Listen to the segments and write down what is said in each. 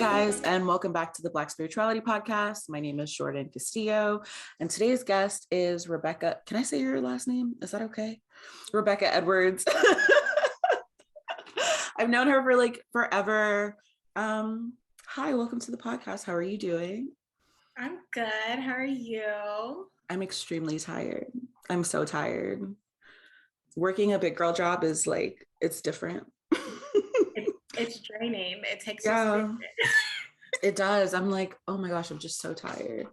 guys, and welcome back to the Black Spirituality Podcast. My name is Jordan Castillo, and today's guest is Rebecca. Can I say your last name? Is that okay? Rebecca Edwards. I've known her for like forever. Hi, welcome to the podcast. How are you doing? I'm good. How are you? I'm extremely tired. I'm so tired. Working a big girl job is like, it's different. It's draining. It takes Yeah, it does. I'm like, oh my gosh, I'm just so tired.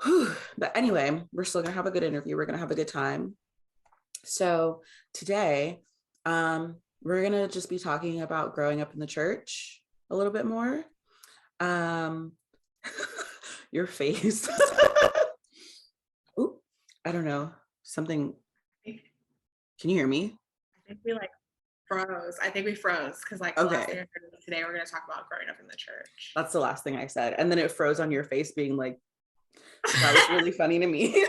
But anyway, we're still gonna have a good interview. We're gonna have a good time. So today, we're gonna just be talking about growing up in the church a little bit more. Your face. Ooh, I don't know. Something. Can you hear me? I think we like froze. I think we froze because like the last thing today we're gonna talk about growing up in the church. That's the last thing I said. And then it froze on your face being like, that was really funny to me.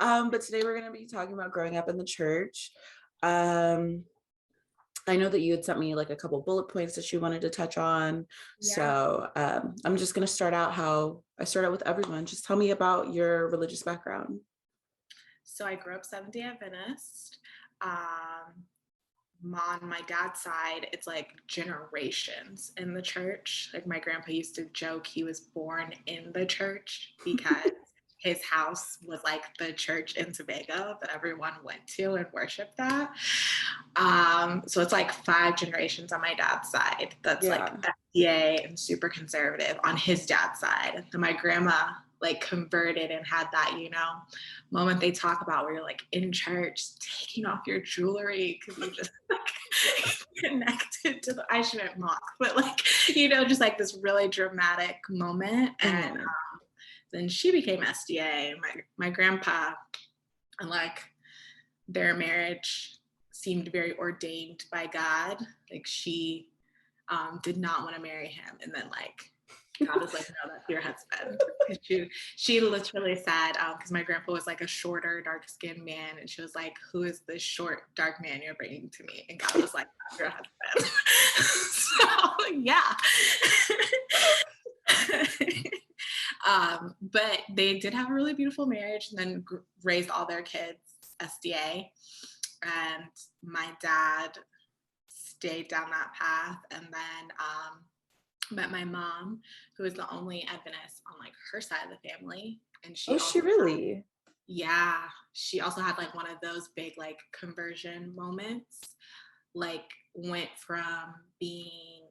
But today we're going to be talking about growing up in the church. I know that you had sent me like a couple bullet points that you wanted to touch on. Yeah. So I'm just going to start out how I start out with everyone. Just tell me about your religious background. So I grew up Seventh-day Adventist. On my dad's side, it's like generations in the church. Like my grandpa used to joke he was born in the church because his house was like the church in Tobago that everyone went to and worshiped at. So it's like 5 generations on my dad's side. That's like FDA and super conservative on his dad's side. And my grandma like converted and had that, you know, moment they talk about where you're like in church taking off your jewelry because you just like connected to the, I shouldn't mock, but like, you know, just like this really dramatic moment. And then she became SDA. My grandpa, and like their marriage seemed very ordained by God. Like she did not want to marry him. And then like God was like, no, that's your husband. She literally said, because my grandpa was like a shorter, dark-skinned man, and she was like, who is this short, dark man you're bringing to me? And God was like, that's your husband. So yeah. But they did have a really beautiful marriage and then raised all their kids SDA. And my dad stayed down that path and then met my mom, who is the only Adventist on like her side of the family. And she really? Yeah. She also had like one of those big like conversion moments, like went from being,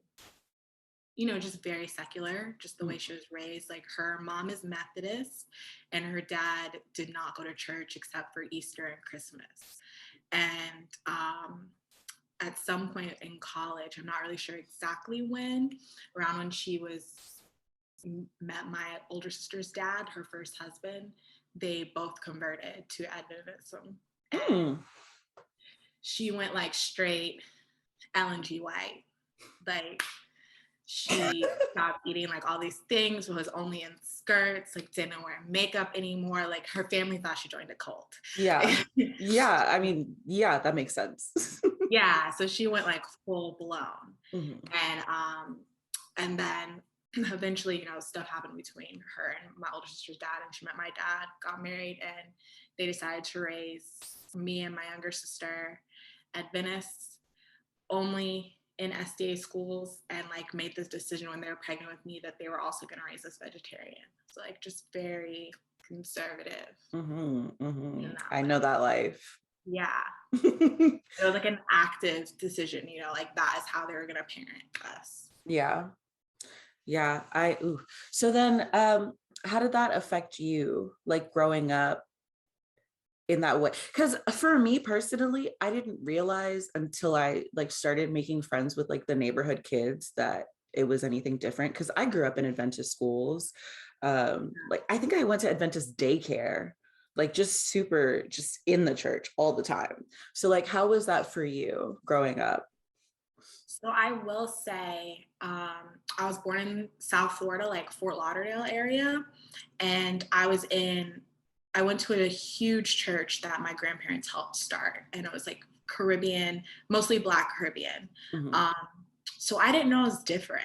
you know, just very secular, just the way she was raised. Like her mom is Methodist and her dad did not go to church except for Easter and Christmas. And at some point in college, I'm not really sure exactly when, around when she met my older sister's dad, her first husband, they both converted to Adventism. And she went like straight Ellen G. White. Like she stopped eating like all these things, was only in skirts, like didn't wear makeup anymore. Like her family thought she joined a cult. Yeah. Yeah. I mean, yeah, that makes sense. Yeah. So she went like full blown. And then eventually, you know, stuff happened between her and my older sister's dad, and she met my dad, got married, and they decided to raise me and my younger sister Adventists only in SDA schools, and like made this decision when they were pregnant with me that they were also going to raise us vegetarian. So like just very conservative. I know that life. Yeah. It was like an active decision, you know, like that is how they were going to parent us. Yeah. Yeah. So then how did that affect you, like growing up in that way? Because for me personally, I didn't realize until I like started making friends with like the neighborhood kids that it was anything different, because I grew up in Adventist schools. Like I think I went to Adventist daycare, like just in the church all the time. So like, how was that for you growing up? So I will say, I was born in South Florida, like Fort Lauderdale area. And I went to a huge church that my grandparents helped start. And it was like Caribbean, mostly Black Caribbean. So I didn't know it was different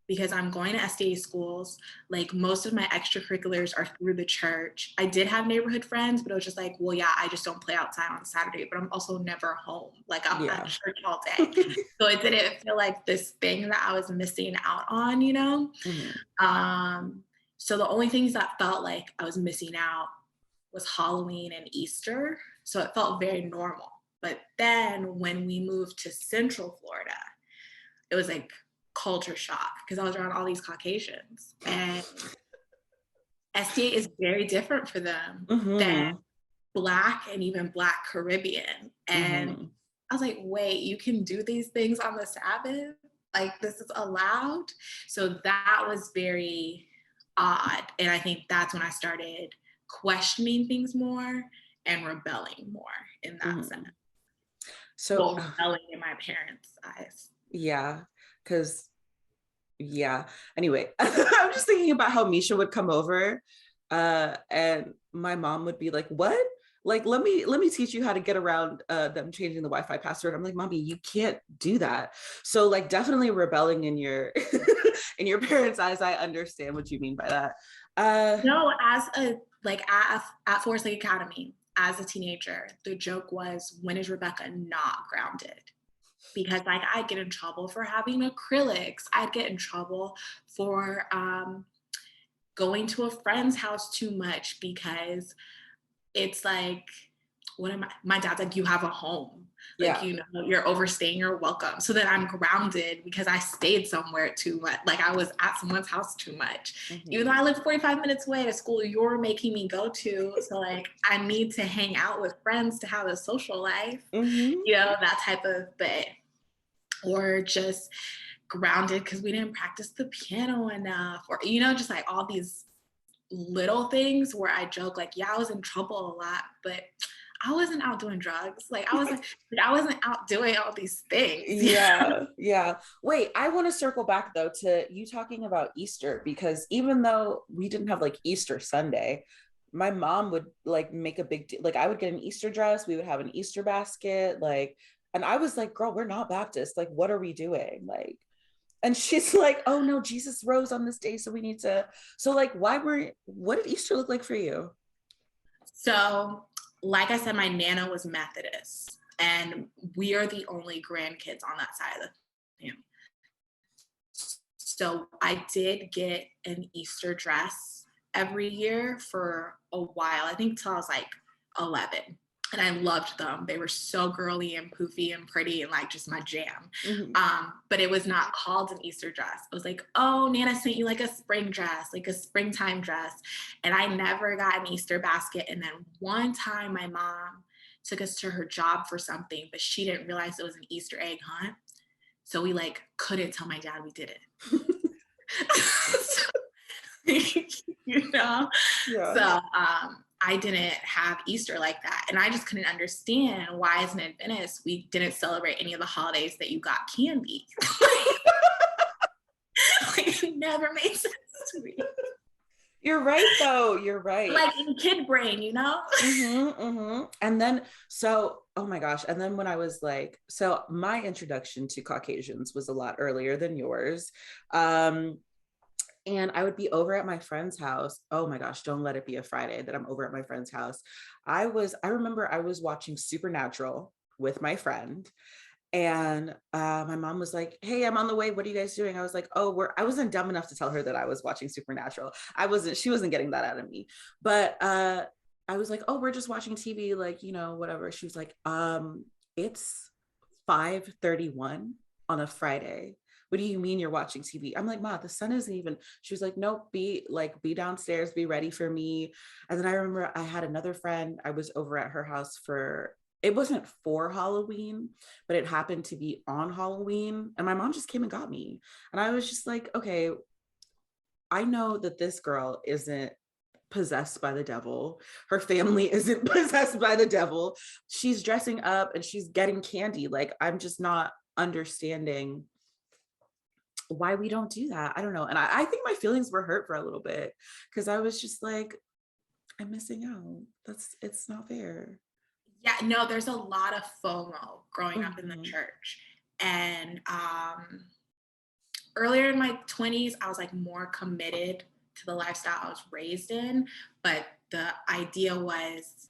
because I'm going to SDA schools. Like most of my extracurriculars are through the church. I did have neighborhood friends, but it was just like, well, yeah, I just don't play outside on Saturday, but I'm also never home. Like I'm at Yeah. church all day. So it didn't feel like this thing that I was missing out on, you know? Mhm. Um, so the only things that felt like I was missing out was Halloween and Easter. So it felt very normal. But then when we moved to Central Florida, it was like culture shock because I was around all these Caucasians, and SDA is very different for them than Mhm. Black and even Black Caribbean. And Mhm. I was like, wait, you can do these things on the Sabbath? Like, this is allowed? So that was very odd. And I think that's when I started questioning things more and rebelling more in that sense. Mhm. So, Well, rebelling in my parents' eyes. yeah, because yeah. Anyway, I'm just thinking about how Misha would come over, and my mom would be like, "What? Like, let me teach you how to get around them changing the Wi-Fi password." I'm like, "Mommy, you can't do that." So, like, definitely rebelling in your in your parents' eyes. I understand what you mean by that. No, as a like at Forest Lake Academy, as a teenager, the joke was, when is Rebecca not grounded? Because like I'd get in trouble for having acrylics. I'd get in trouble for going to a friend's house too much because it's like, what am I? My dad's like, you have a home. Like, Yeah. you know, you're overstaying, you're welcome. So then I'm grounded because I stayed somewhere too much. Like I was at someone's house too much. Even though Mhm. I live 45 minutes away at a school you're making me go to. So like I need to hang out with friends to have a social life, Mhm. you know, that type of bit. Or just grounded because we didn't practice the piano enough, or you know, just like all these little things where I joke like, yeah, I was in trouble a lot, but I wasn't out doing drugs. Like I wasn't out doing all these things. Yeah, yeah. Wait, I want to circle back though to you talking about Easter, because even though we didn't have like Easter Sunday, my mom would like make a big deal. Like I would get an Easter dress, we would have an Easter basket, like, and I was like, girl, we're not Baptist. Like, what are we doing? Like, and she's like, oh no, Jesus rose on this day, so we need to. So like, what did Easter look like for you? So, like I said, my Nana was Methodist, and we are the only grandkids on that side of the family. So I did get an Easter dress every year for a while, I think till I was like 11. And I loved them. They were so girly and poofy and pretty and like just my jam. Mhm. But it was not called an Easter dress. It was like, oh, Nana sent you like a spring dress, like a springtime dress. And I never got an Easter basket. And then one time my mom took us to her job for something, but she didn't realize it was an Easter egg hunt. So we like couldn't tell my dad we did it. You know, Yeah. so I didn't have Easter like that, and I just couldn't understand why as an Adventist we didn't celebrate any of the holidays that you got candy. Like it never made sense to me, You're right though. You're right. like in kid brain, you know. And then, so, oh my gosh. And then when I was like, so my introduction to Caucasians was a lot earlier than yours. Um, and I would be over at my friend's house. Oh my gosh, don't let it be a Friday that I'm over at my friend's house. I remember I was watching Supernatural with my friend, and my mom was like, hey, I'm on the way, what are you guys doing? I was like, oh, I wasn't dumb enough to tell her that I was watching Supernatural. She wasn't getting that out of me. But I was like, oh, we're just watching TV, like, you know, whatever. She was like, it's 5:31 on a Friday. What do you mean you're watching TV? I'm like, Ma, the sun isn't even. She was like, nope, be downstairs, be ready for me. And then I remember I had another friend, I was over at her house for, it wasn't for Halloween, but it happened to be on Halloween. And my mom just came and got me. And I was just like, okay, I know that this girl isn't possessed by the devil. Her family isn't possessed by the devil. She's dressing up and she's getting candy. Like, I'm just not understanding why we don't do that. I don't know. And I think my feelings were hurt for a little bit because I was just like, I'm missing out. It's not fair. Yeah, no, there's a lot of FOMO growing up in the Mhm. church. And earlier in my 20s, I was like more committed to the lifestyle I was raised in. But the idea was,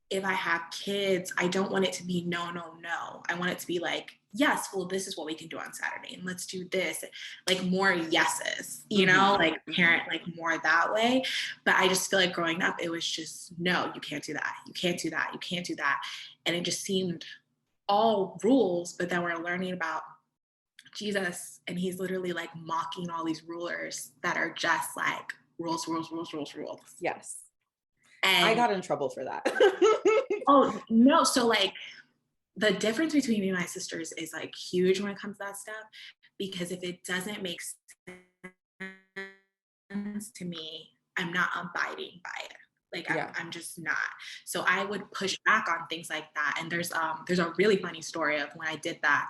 if I have kids, I don't want it to be no, no, no. I want it to be like, yes, well, this is what we can do on Saturday, and let's do this. Like more yeses, like parent, like more that way. But I just feel like growing up, it was just, no, you can't do that. You can't do that. You can't do that. And it just seemed all rules, but then we're learning about Jesus, and he's literally like mocking all these rulers that are just like rules, rules, rules, rules, rules. Yes. I And got in trouble for that. oh no, so like the difference between me and my sisters is like huge when it comes to that stuff, because if it doesn't make sense to me, I'm not abiding by it. Like Yeah. I'm just not. So I would push back on things like that. And there's a really funny story of when I did that.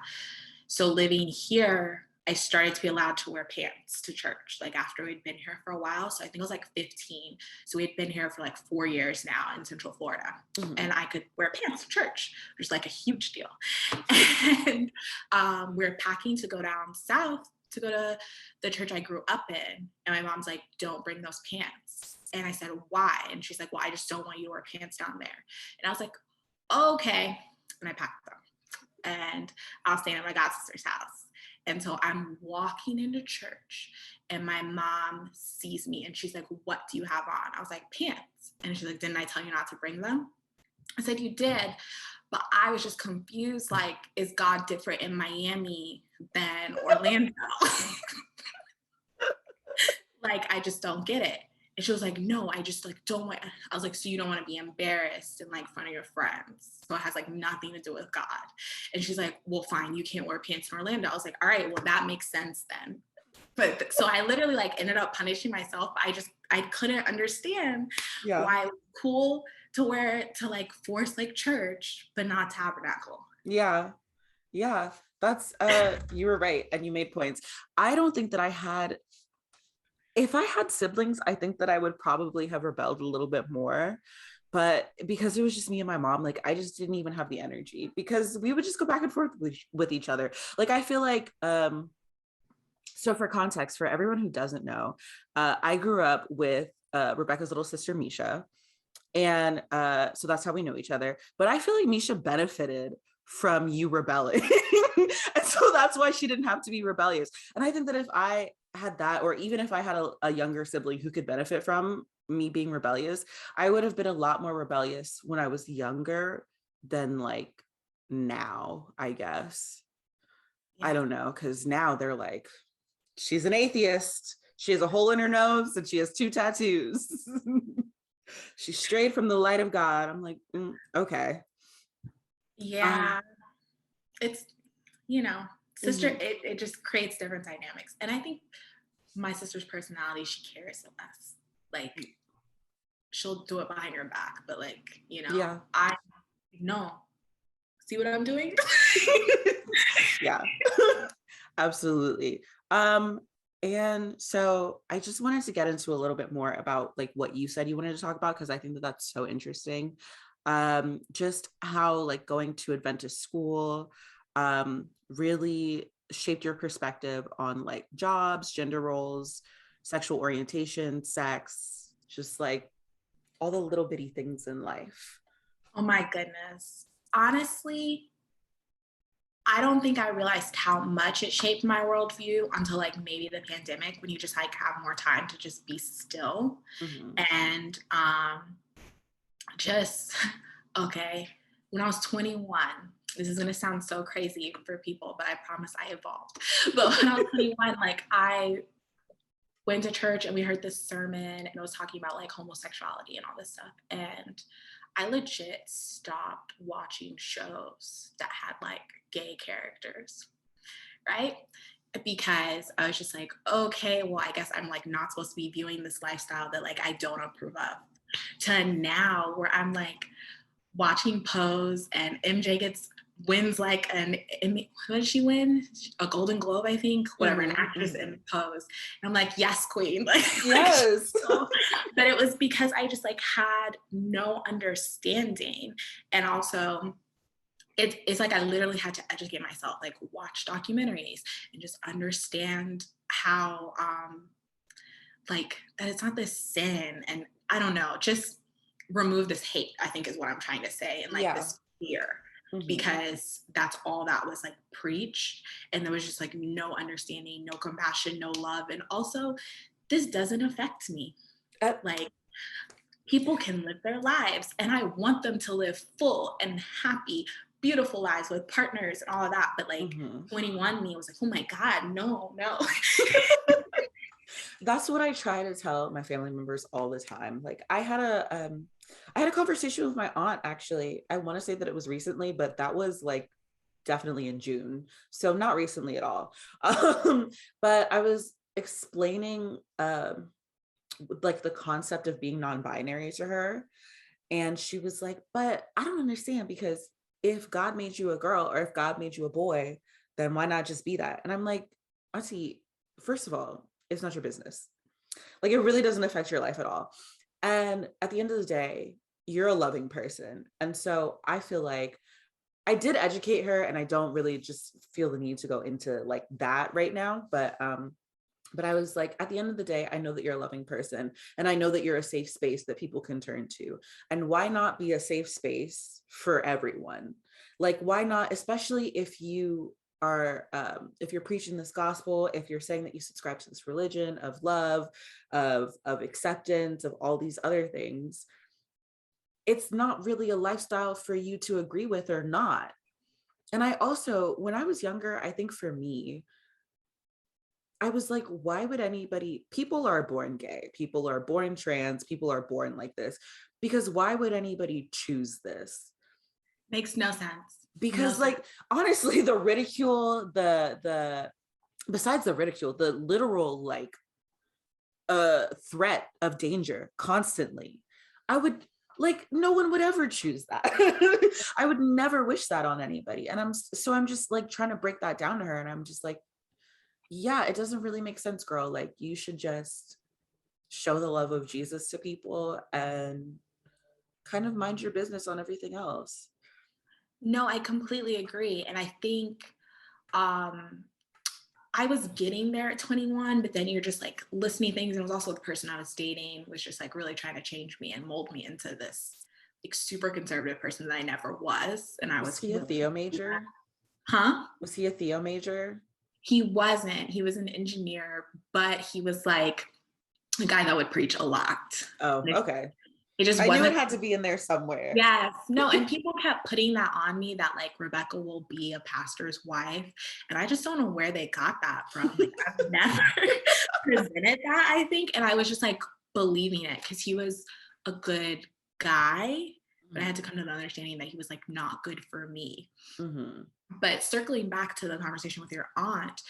So living here, I started to be allowed to wear pants to church, like after we'd been here for a while. So I think I was like 15. So we'd been here for like 4 years now in Central Florida. And I could wear pants to church, which is like a huge deal. And we were packing to go down south to go to the church I grew up in. And my mom's like, don't bring those pants. And I said, why? And she's like, well, I just don't want you to wear pants down there. And I was like, okay. And I packed them. And I was staying at my god sister's house. And so I'm walking into church, and my mom sees me, and she's like, what do you have on? I was like, pants. And she's like, didn't I tell you not to bring them? I said, you did. But I was just confused. Like, is God different in Miami than Orlando? Like, I just don't get it. And she was like, no, I just like don't want. I was like, so you don't want to be embarrassed in like front of your friends. So it has like nothing to do with God. And she's like, well, fine, you can't wear pants in Orlando. I was like, all right, well, that makes sense then. But so I literally like ended up punishing myself. I couldn't understand why it was cool to wear it to like force like church, but not tabernacle. Yeah. Yeah. That's you were right. And you made points. I don't think that if I had siblings, I think that I would probably have rebelled a little bit more. But because it was just me and my mom, like I just didn't even have the energy, because we would just go back and forth with each other. Like I feel like so for context, for everyone who doesn't know, I grew up with Rebecca's little sister Misha. And so that's how we know each other. But I feel like Misha benefited from you rebelling. And so that's why she didn't have to be rebellious. And I think that if I had that, or even if I had a younger sibling who could benefit from me being rebellious, I would have been a lot more rebellious when I was younger than like now, I guess. Yeah. I don't know, because now they're like, she's an atheist. She has a hole in her nose and she has 2 tattoos. She strayed from the light of God. I'm like, okay. Yeah. It's, sister, Mhm. it just creates different dynamics. And I think my sister's personality, she cares less. Like, she'll do it behind your back, but like, Yeah. I know. See what I'm doing? Yeah. Absolutely. And so I just wanted to get into a little bit more about like what you said you wanted to talk about, because I think that that's so interesting. Just how like going to Adventist school really shaped your perspective on like jobs, gender roles, sexual orientation, sex, just like all the little bitty things in life. Oh my goodness. Honestly, I don't think I realized how much it shaped my worldview until like maybe the pandemic, when you just like have more time to just be still. Mhm. And just okay, when I was 21, this is gonna sound so crazy for people, but I promise I evolved. But when I was 21, like I went to church and we heard this sermon, and it was talking about like homosexuality and all this stuff. And I legit stopped watching shows that had like gay characters, right? Because I was just like, okay, well, I guess I'm like not supposed to be viewing this lifestyle that like I don't approve of. To now where I'm like watching Pose, and MJ wins like what did she win? A Golden Globe, I think, whatever, an actress in Pose. And I'm like, yes, queen. Like, Yes. but it was because I just like had no understanding. And also it's like I literally had to educate myself, like watch documentaries and just understand how like that it's not this sin, and I don't know, just remove this hate, I think is what I'm trying to say, and like Yeah. this fear, Hmm. because that's all that was like preached, and there was just like no understanding, no compassion, no love, and also this doesn't affect me. Uh, Like people can live their lives, and I want them to live full and happy, beautiful lives with partners and all of that, but like mhm. 21 me was like, oh my god, no, no. That's what I try to tell my family members all the time. Like I had a conversation with my aunt actually. I want to say that it was recently, but that was like definitely in June. So not recently at all. But I was explaining like the concept of being non-binary to her, and she was like, "But I don't understand, because if God made you a girl or if God made you a boy, then why not just be that?" And I'm like, "Auntie, first of all, it's not your business. Like it really doesn't affect your life at all. And at the end of the day, you're a loving person." And so I feel like I did educate her, and I don't really just feel the need to go into like that right now, but I was like, at the end of the day, I know that you're a loving person, and I know that you're a safe space that people can turn to. And why not be a safe space for everyone? Like, why not, especially if you're preaching this gospel, if you're saying that you subscribe to this religion of love, of acceptance, of all these other things, it's not really a lifestyle for you to agree with or not. And I also, when I was younger, I think for me, I was like, why would anybody, people are born gay, people are born trans, people are born like this, because why would anybody choose this? Makes no sense. No Because sense. like honestly, the ridicule, the besides the ridicule, the literal like threat of danger constantly, I would, like, no one would ever choose that. I would never wish that on anybody. And I'm just like trying to break that down to her, and I'm just like, yeah, it doesn't really make sense, girl. Like you should just show the love of Jesus to people and kind of mind your business on everything else. No, I completely agree. And I think um I was getting there at 21, but then you're just like listening to things. And it was also the person I was dating was just like really trying to change me and mold me into this like super conservative person that I never was. And I Was was he a willing Theo to do that. major? Huh? Was he a Theo major? He wasn't. He was an engineer, but he was like a guy that would preach a lot. Oh, It, okay. it just I knew it wasn't. had to be in there somewhere. Yes, no, and people kept putting that on me that like Rebecca will be a pastor's wife. And I just don't know where they got that from. Like I've never presented that, I think. And I was just like believing it because he was a good guy, but I had to come to the understanding that he was like not good for me. Mm-hmm. But circling back to the conversation with your aunt,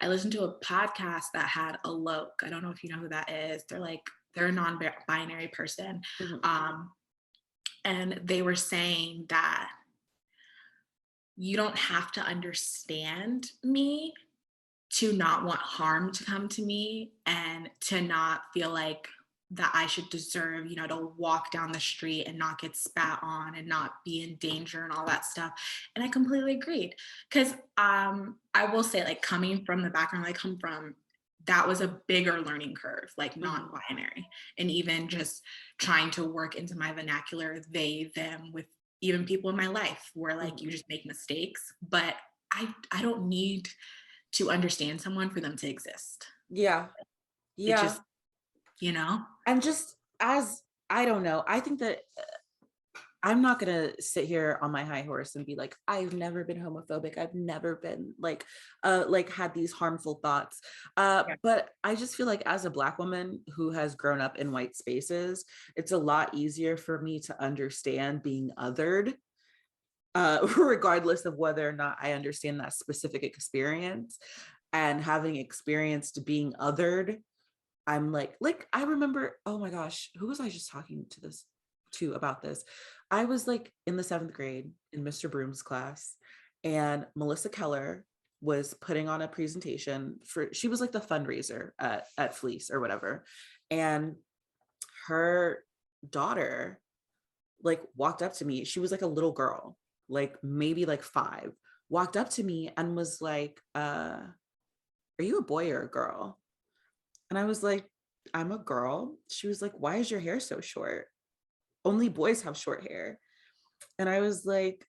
I listened to a podcast that had Alok. I don't know if you know who that is. They're a non-binary person. Mm-hmm. Um, and they were saying that you don't have to understand me to not want harm to come to me and to not feel like that I should deserve, to walk down the street and not get spat on and not be in danger and all that stuff. And I completely agreed. Because I will say, like, coming from the background I come from, that was a bigger learning curve, like Mm-hmm. non-binary, and even just trying to work into my vernacular, they, them, with even people in my life where like Mm-hmm. you just make mistakes, but I don't need to understand someone for them to exist. Yeah. It Yeah. just, you know? And just as, I don't know, I think that I'm not gonna sit here on my high horse and be like, I've never been homophobic. I've never been like had these harmful thoughts. Yeah. But I just feel like as a Black woman who has grown up in white spaces, it's a lot easier for me to understand being othered, regardless of whether or not I understand that specific experience. And having experienced being othered, I'm like I remember, oh my gosh, who was I just talking to this to about this? I was like in the 7th grade in Mr. Broom's class, and Melissa Keller was putting on a presentation for, she was like the fundraiser at Fleece or whatever. And her daughter like walked up to me. She was like a little girl. like maybe like 5, walked up to me and was like, are you a boy or a girl? And I was like, I'm a girl. She was like, why is your hair so short? Only boys have short hair. And I was like,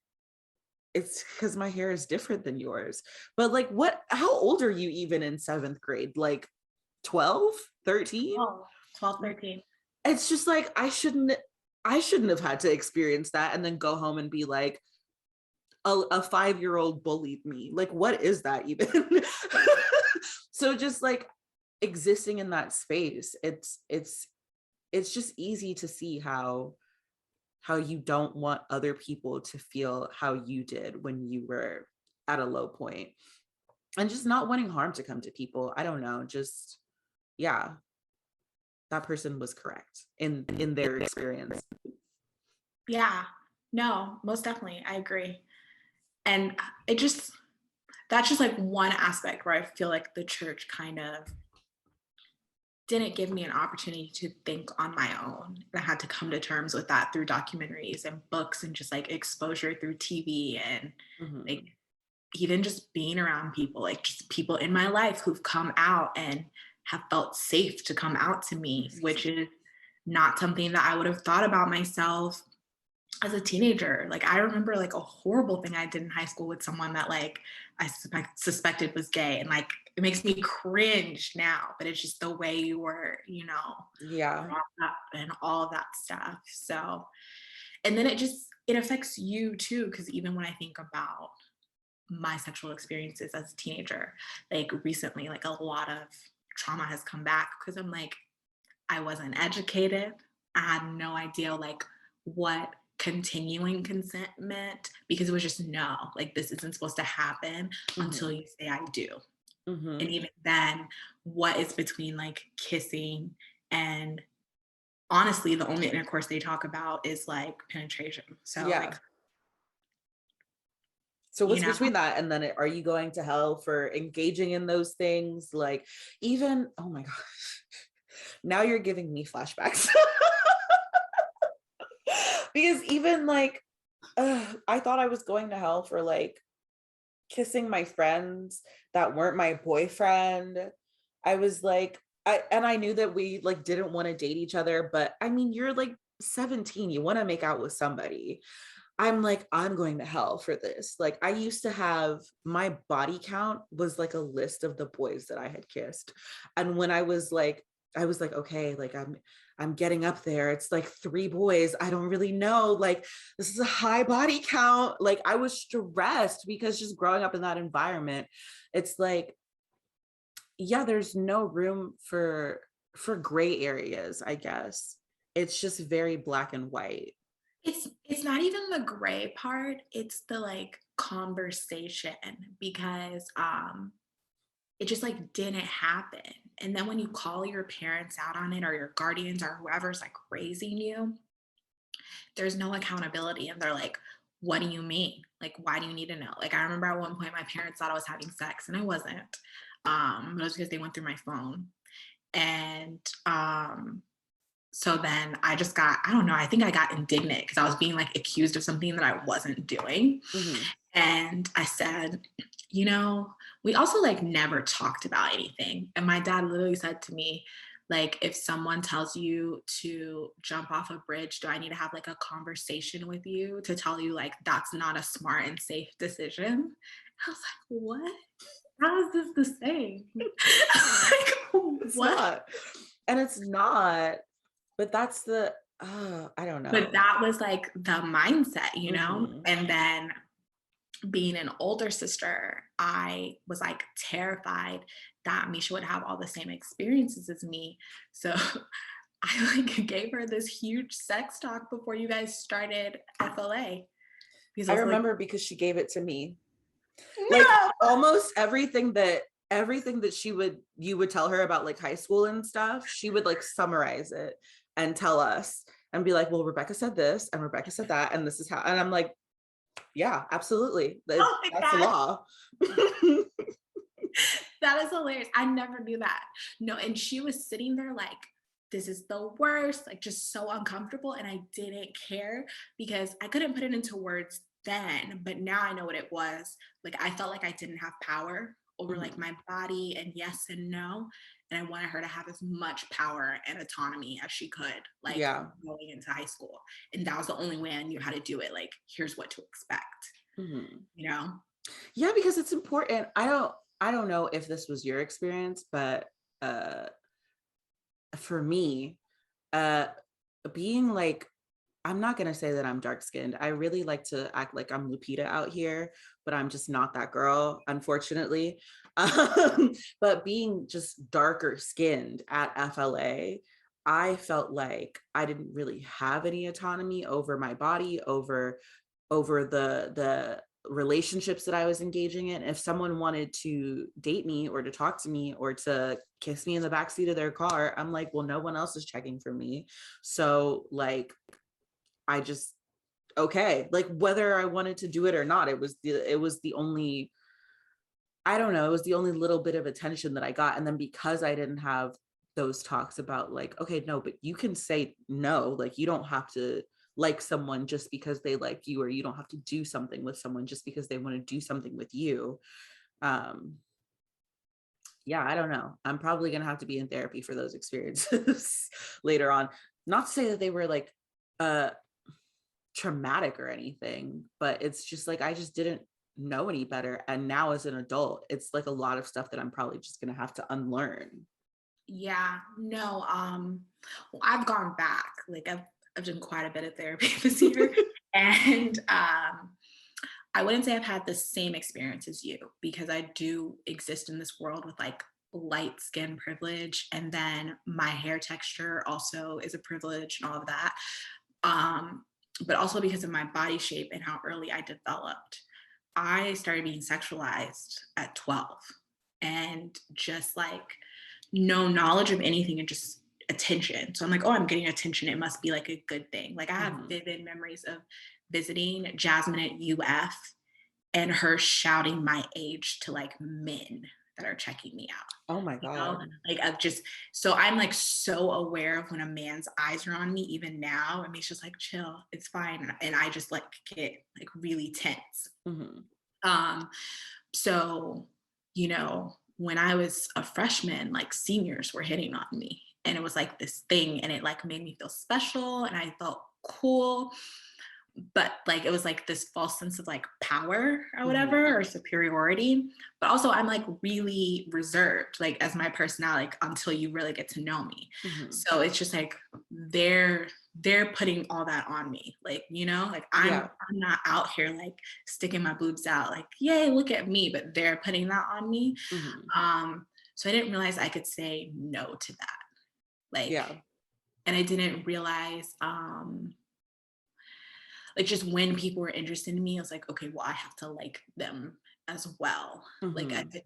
it's because my hair is different than yours. But like, how old are you even in 7th grade? Like 12, 13? Oh, 12, 13. It's just like, I shouldn't have had to experience that and then go home and be like, a 5-year-old bullied me. Like, what is that even? So just like existing in that space, it's just easy to see how you don't want other people to feel how you did when you were at a low point, and just not wanting harm to come to people. I don't know, just yeah, that person was correct in their experience. Yeah, no, most definitely. I agree. And it just, that's just like one aspect where I feel like the church kind of didn't give me an opportunity to think on my own. I had to come to terms with that through documentaries and books and just like exposure through TV and like Mm-hmm. even just being around people, like just people in my life who've come out and have felt safe to come out to me, which is not something that I would have thought about myself as a teenager. Like I remember like a horrible thing I did in high school with someone that like I suspected was gay, and like it makes me cringe now, but it's just the way you were, Yeah. brought up and all of that stuff. So, and then it affects you too, because even when I think about my sexual experiences as a teenager, like recently, like a lot of trauma has come back because I'm like, I wasn't educated. I had no idea like what continuing consent meant, because it was just no, like this isn't supposed to happen until Mm-hmm. you say I do. And Mm-hmm. even then, what is between like kissing and honestly, the only intercourse they talk about is like penetration. So Yeah. like, So you what's know, between that and then are you going to hell for engaging in those things? Like, even, oh my gosh, now you're giving me flashbacks. Because even like, I thought I was going to hell for like kissing my friends that weren't my boyfriend. I was like, I knew that we like didn't want to date each other, but I mean, you're like 17, you want to make out with somebody. I'm like, I'm going to hell for this. Like, I used to have my body count was like a list of the boys that I had kissed. And when I was like, okay, like I'm getting up there. It's like 3 boys. I don't really know. Like, this is a high body count. Like, I was stressed because just growing up in that environment, it's like, yeah, there's no room for gray areas, I guess. It's just very black and white. it's not even the gray part, it's the like conversation, because it just like didn't happen. And then when you call your parents out on it, or your guardians, or whoever's like raising you, there's no accountability. And they're like, what do you mean? Like, why do you need to know? Like, I remember at one point my parents thought I was having sex and I wasn't. But it was because they went through my phone. And so then I just got, I don't know, I think I got indignant because I was being like accused of something that I wasn't doing. Mm-hmm. And I said, we also like never talked about anything. And my dad literally said to me, like, if someone tells you to jump off a bridge, do I need to have like a conversation with you to tell you like that's not a smart and safe decision? I was like, what? How is this the same? Like, It's what? not. And it's not, but that's the I don't But know. that was like the mindset, Mm-hmm. And then being an older sister, I was like terrified that Misha would have all the same experiences as me. So I like gave her this huge sex talk before you guys started FLA, because I I was like, remember because she gave it to me. Like, no. almost everything that you would tell her about like high school and stuff, she would like summarize it and tell us and be like, well, Rebecca said this and Rebecca said that and this is how, and I'm like, yeah, absolutely. Oh my That's the God. law. That is hilarious. I never knew that. No, and she was sitting there like, this is the worst, like just so uncomfortable. And I didn't care because I couldn't put it into words then, but now I know what it was. Like I felt like I didn't have power over like Mhm. my body and yes and no. And I wanted her to have as much power and autonomy as she could, like Yeah. going into high school. And that was the only way I knew how to do it. Like, here's what to expect, Mhm. you know? Yeah, because it's important. I don't know if this was your experience, but uh for me, uh being like, I'm not gonna say that I'm dark skinned. I really like to act like I'm Lupita out here, but I'm just not that girl, unfortunately. But being just darker skinned at FLA, I felt like I didn't really have any autonomy over my body, over the relationships that I was engaging in. If someone wanted to date me or to talk to me or to kiss me in the backseat of their car, I'm like, well, no one else is checking for me. So like I just, okay, like whether I wanted to do it or not, it was the only, I don't know, it was the only little bit of attention that I got. And then because I didn't have those talks about like, okay, no, but you can say no, like you don't have to like someone just because they like you, or you don't have to do something with someone just because they want to do something with you. Um, yeah, I don't know. I'm probably gonna have to be in therapy for those experiences later on. Not to say that they were like uh traumatic or anything, but it's just like I just didn't know any better. And now as an adult, it's like a lot of stuff that I'm probably just gonna have to unlearn. Yeah, no, well, I've gone back. Like I've done quite a bit of therapy this year. And I wouldn't say I've had the same experience as you because I do exist in this world with like light skin privilege. And then my hair texture also is a privilege and all of that. Um, but also because of my body shape and how early I developed. I started being sexualized at 12 and just like no knowledge of anything and just attention. So I'm like, oh, I'm getting attention. It must be like a good thing. Like I have Mhm. vivid memories of visiting Jasmine at UF and her shouting my age to like men that are checking me out. Oh my You know, God. like I've just so I'm like so aware of when a man's eyes are on me, even now. And he's just like, chill, it's fine. And I just like get like really tense. Mhm. Um, so, you know, when I was a freshman, like seniors were hitting on me. And it was like this thing, and it like made me feel special and I felt cool, but like it was like this false sense of like power or Mhm. whatever or superiority. But also I'm like really reserved like as my personality like, until you really get to know me. Mhm. So it's just like they're putting all that on me, like, you know, like Yeah. I'm not out here like sticking my boobs out like yay look at me, but they're putting that on me. Mhm. So I didn't realize I could say no to that, like, Yeah. and I didn't realize like just when people were interested in me, I was like, okay, well, I have to like them as well. Like Mhm.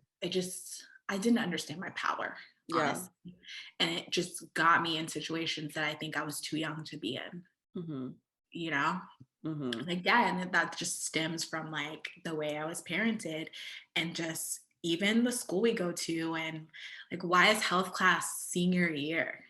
I didn't understand my power, Yeah. honestly. And it just got me in situations that I think I was too young to be in, Mhm. you know? Mhm. Like, yeah, and that just stems from like the way I was parented and just even the school we go to and like why is health class senior year?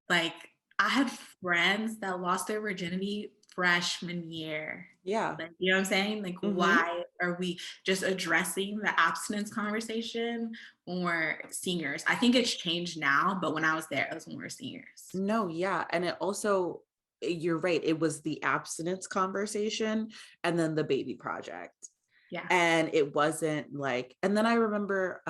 Like, I had friends that lost their virginity freshman year. Yeah. Like, you know what I'm saying? Like, Mhm. why are we just addressing the abstinence conversation when we're seniors? I think it's changed now, but when I was there, it was when we were seniors. No, yeah. And it also, you're right. It was the abstinence conversation and then the baby project. Yeah. And it wasn't like, and then I remember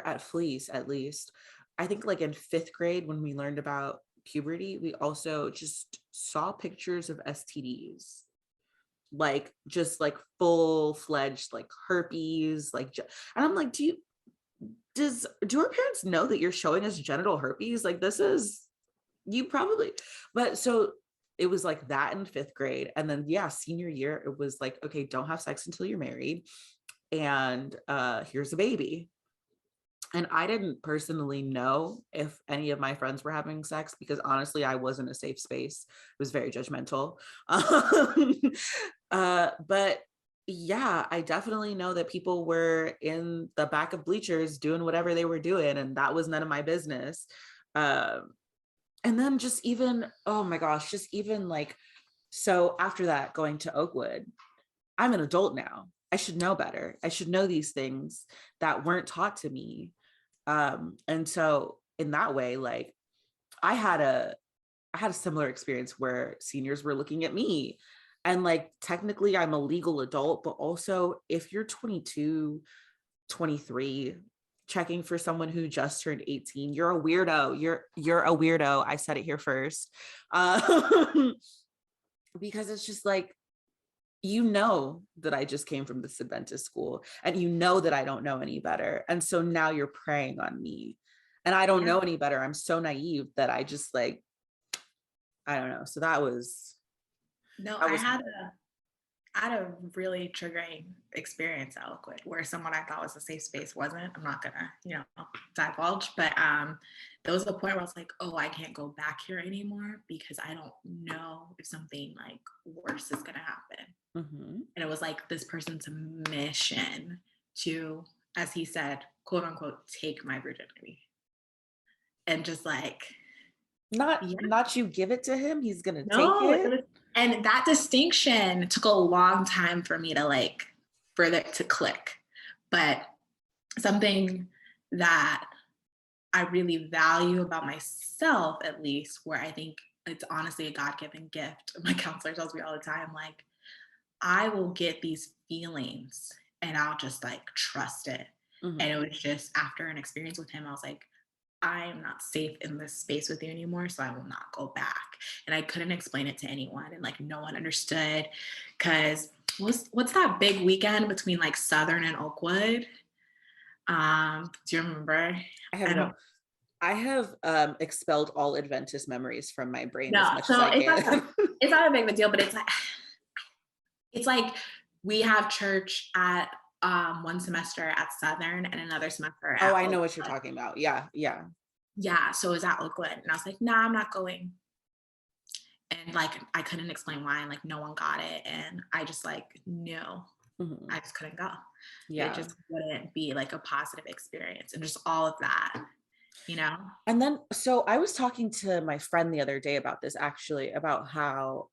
at Fleece, at least, I think like in fifth grade when we learned about puberty, we also just saw pictures of STDs, like just like full-fledged like herpes, like and I'm like, do our parents know that you're showing us genital herpes? Like this is, you probably, but so it was like that in fifth grade. And then yeah, senior year, it was like, okay, don't have sex until you're married. And here's a baby. And I didn't personally know if any of my friends were having sex because honestly, I wasn't a safe space. It was very judgmental. Um, but yeah, I definitely know that people were in the back of bleachers doing whatever they were doing, and that was none of my business. Um, and then just even, oh my gosh, just even like So after that, going to Oakwood, I'm an adult now. I should know better. I should know these things that weren't taught to me. And so in that way, like I had a I had a similar experience where seniors were looking at me. And like technically I'm a legal adult, but also if you're 22, 23, checking for someone who just turned 18, you're a weirdo. You're a weirdo. I said it here first. Um, because it's just like, you know that I just came from this Adventist school and you know that I don't know any better. And so now you're preying on me and I don't Yeah. know any better. I'm so naive that I just like, I don't know. So No, that was I had a really triggering experience at Oakwood where someone I thought was a safe space wasn't. I'm not gonna, divulge, but there was a point where I was like, oh, I can't go back here anymore because I don't know if something like worse is gonna happen. Mhm. And it was like this person's mission to, as he said, quote unquote, take my virginity. And just like, not yeah, not you give it to him, he's gonna take no, it it. was, and that distinction took a long time for me to like, for that to click. But something that I really value about myself, at least, where I think it's honestly a God given gift. My counselor tells me all the time, like, I will get these feelings and I'll just like trust it. And it Mhm. was just after an experience with him, I was like, I am not safe in this space with you anymore, so I will not go back. And I couldn't explain it to anyone, and like no one understood. Because what's that big weekend between like Southern and Oakwood? Do you remember? I have I no don't I have expelled all Adventist memories from my brain as know. much as So I can. it's not a big of a deal, but it's like we have church at one semester at Southern and another semester Oh, at I know what you're Oakwood. talking about. Yeah, yeah. Yeah, so it was at Oakwood, and I was like, "Nah, I'm not going." And like I couldn't explain why, and like no one got it, and I just like no, Mhm. I just couldn't go. It Yeah. just wouldn't be like a positive experience, and just all of that, you know. And then, so I was talking to my friend the other day about this actually, about how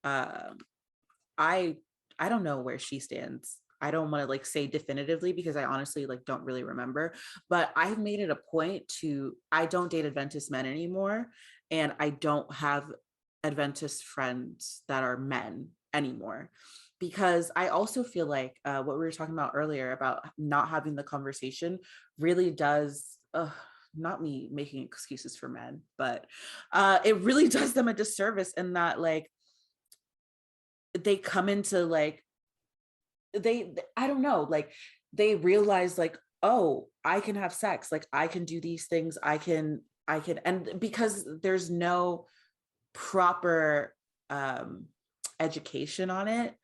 I I don't know where she stands. I don't want to like say definitively because I honestly like don't really remember, but I've made it a point to I don't date Adventist men anymore and I don't have Adventist friends that are men anymore because I also feel like what we were talking about earlier about not having the conversation really does not me making excuses for men, but it really does them a disservice in that like they come into like I don't know, like they realize like, oh, I can have sex, like I can do these things, I can and because there's no proper um education on it,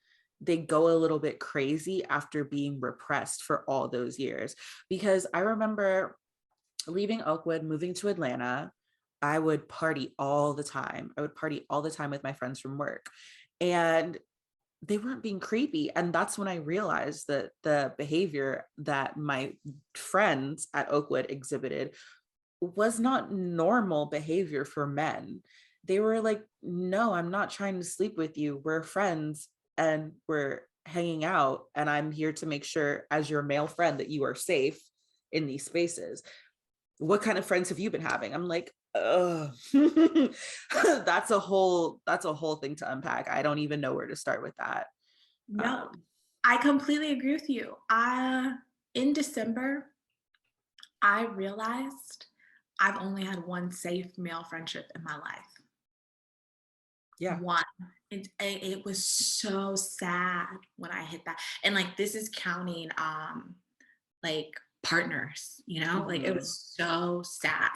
they go a little bit crazy after being repressed for all those years. Because I remember leaving Oakwood, moving to Atlanta, I would party all the time. I would party all the time with my friends from work. And they weren't being creepy. And that's when I realized that the behavior that my friends at Oakwood exhibited was not normal behavior for men. They were like, no, I'm not trying to sleep with you. We're friends and we're hanging out. And I'm here to make sure, as your male friend, that you are safe in these spaces. What kind of friends have you been having? I'm like, that's a whole thing to unpack. I don't even know where to start with that. No, um I completely agree with you. In December, I realized I've only had one safe male friendship in my life. yeah. One. And it was so sad when I hit that. And like this is counting like partners, like it Hmm. was so sad.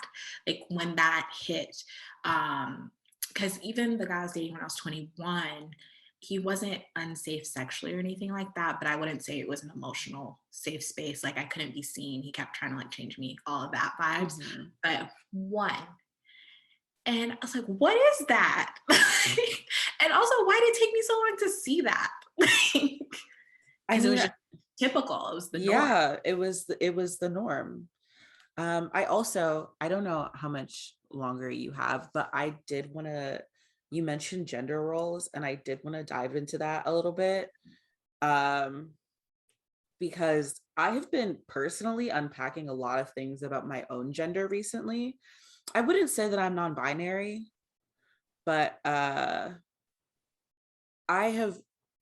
Like when that hit. Because even the guy I was dating when I was 21, he wasn't unsafe sexually or anything like that, but I wouldn't say it was an emotional safe space. Like I couldn't be seen. He kept trying to like change me, all of that vibes. Hmm. But one. And I was like, what is that? And also, why did it take me so long to see that? I Because it mean, was just typical. It was the norm. yeah, it was the norm. I don't know how much longer you have, but I did want to you mentioned gender roles, and I did want to dive into that a little bit. Um, because I have been personally unpacking a lot of things about my own gender recently. I wouldn't say that I'm non-binary, but I have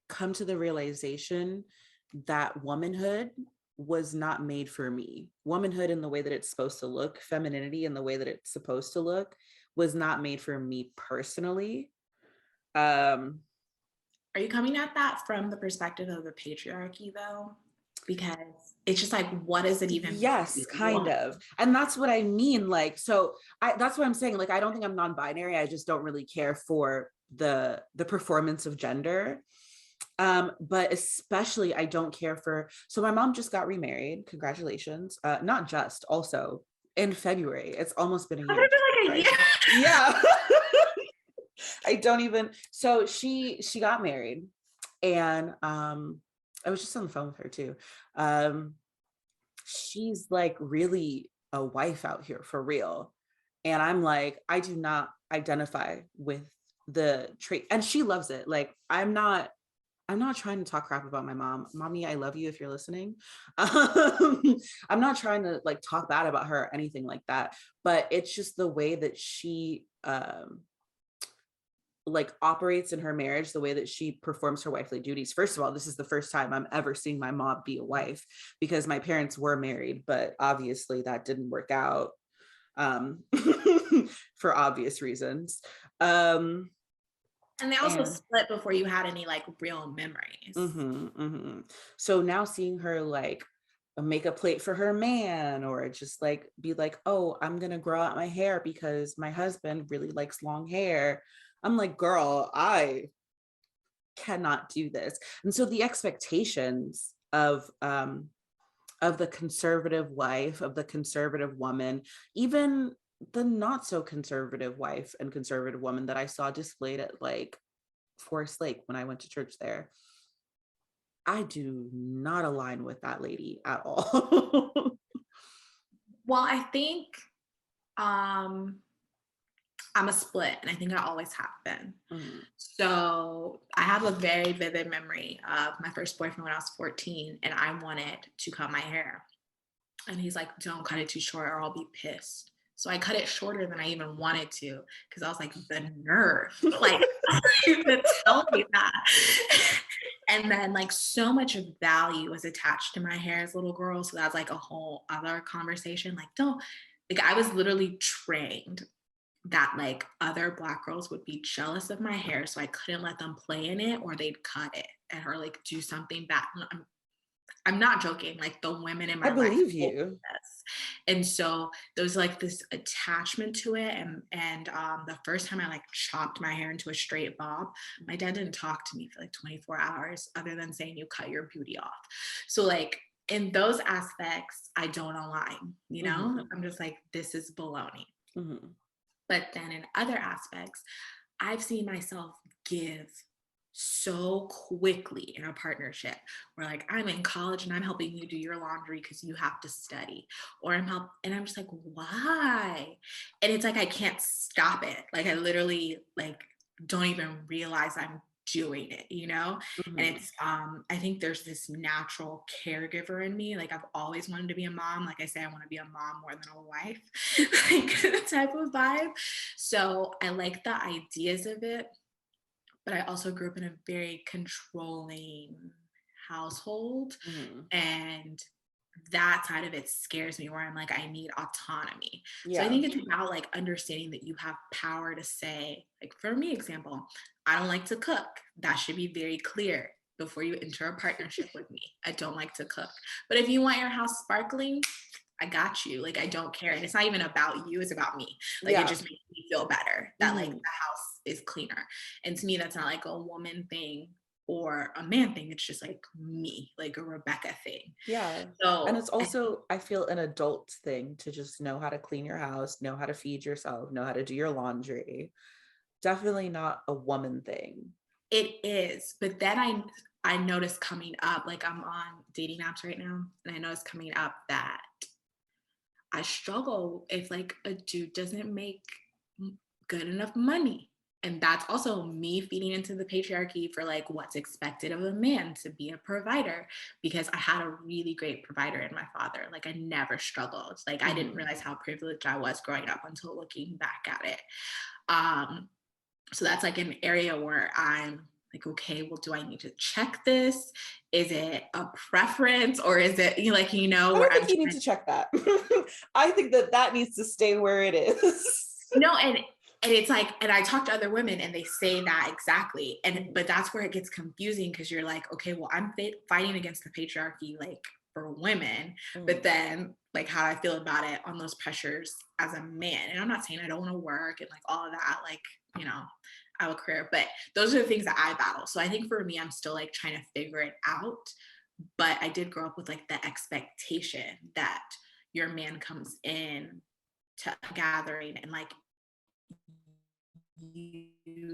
come to the realization that womanhood was not made for me. Womanhood in the way that it's supposed to look, femininity in the way that it's supposed to look, was not made for me personally. Um, Are you coming at that from the perspective of the patriarchy though? Because it's just like, what does it even make yes, you kind want? of. And that's what I mean. Like, so that's what I'm saying. Like, I don't think I'm non-binary. I just don't really care for the performance of gender. But especially I don't care for, so my mom just got remarried. Congratulations. Not just, also in February. It's almost been a Has year. it been like a Christ. year? Yeah. I don't even, so she got married, and I was just on the phone with her too. Um she's like really a wife out here for real. And I'm like, I do not identify with the trait, and she loves it. Like, I'm not trying to talk crap about my mom. Mommy, I love you if you're listening. I'm not trying to like talk bad about her or anything like that, but it's just the way that she like operates in her marriage, the way that she performs her wifely duties. First of all, this is the first time I'm ever seeing my mom be a wife, because my parents were married, but obviously that didn't work out, um, for obvious reasons. Um, And they also and split before you had any like real memories. So now seeing her like make a plate for her man, or just like be like, oh, I'm gonna grow out my hair because my husband really likes long hair. I'm like, girl, I cannot do this. And so the expectations of the conservative wife, of the conservative woman, even the not so conservative wife and conservative woman that I saw displayed at like Forest Lake when I went to church there, I do not align with that lady at all. Well, I think um I'm a split, and I think I always have been. Mhm. So I have a very vivid memory of my first boyfriend when I was 14, and I wanted to cut my hair. And he's like, don't cut it too short or I'll be pissed. So I cut it shorter than I even wanted to, because I was like, the nerve, like, to tell me that. And then like so much of value was attached to my hair as a little girl. So that's like a whole other conversation. Like, don't, like, I was literally trained that like other Black girls would be jealous of my hair, so I couldn't let them play in it or they'd cut it or like do something bad. I'm not joking. Like the women in I my life believe told me you. this. And so there's like this attachment to it. And the first time I like chopped my hair into a straight bob, my dad didn't talk to me for like 24 hours other than saying you cut your beauty off. So like in those aspects, I don't align, you know? Mhm, I'm just like, this is baloney. mhm. But then in other aspects, I've seen myself give so quickly in a partnership where like I'm in college and I'm helping you do your laundry because you have to study, or and I'm just like, why? And it's like I can't stop it. Like I literally like don't even realize I'm doing it, you know? And Mhm. it's I think there's this natural caregiver in me. Like I've always wanted to be a mom. Like I say, I want to be a mom more than a wife, like type of vibe. So I like the ideas of it, but I also grew up in a very controlling household. Mhm. And that side of it scares me, where I'm like, I need autonomy. So I Yeah. think it's about like understanding that you have power to say, like for me, example, I don't like to cook. That should be very clear before you enter a partnership with me. I don't like to cook. But if you want your house sparkling, I got you. Like, I don't care. And it's not even about you, it's about me. Like, it Yeah. just makes me feel better that, like, the Mhm. house is cleaner. And to me, that's not like a woman thing or a man thing. It's just like me, like a Rebecca thing. Yeah. And So it's I think also, I feel, an adult thing to just know how to clean your house, know how to feed yourself, know how to do your laundry. Definitely not a woman thing. it is. But then I noticed coming up, like I'm on dating apps right now, and I noticed coming up that I struggle if like a dude doesn't make good enough money. And that's also me feeding into the patriarchy for like what's expected of a man to be a provider, because I had a really great provider in my father. Like I never struggled. Like I didn't Mhm. realize how privileged I was growing up until looking back at it. Um, so that's like an area where I'm like, okay, well, do I need to check this? Is it a preference, or is it like, I where don't I'm think you need trying to check that. I think that that needs to stay where it is. no, and it's like, and I talk to other women and they say that exactly. And Mhm. but that's where it gets confusing, because you're like, okay, well, I'm fighting against the patriarchy like for women, but Mhm. then like how do I feel about it on those pressures as a man? And I'm not saying I don't want to work and like all of that, like, I have a career, but those are the things that I battle. So I think for me, I'm still like trying to figure it out. But I did grow up with like the expectation that your man comes in to a gathering and like you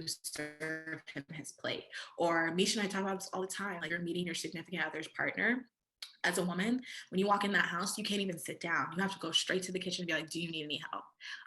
serve him his plate. Or Misha and I talk about this all the time. Like you're meeting your significant other's partner. As a woman, when you walk in that house, you can't even sit down. You have to go straight to the kitchen and be like, do you need any help?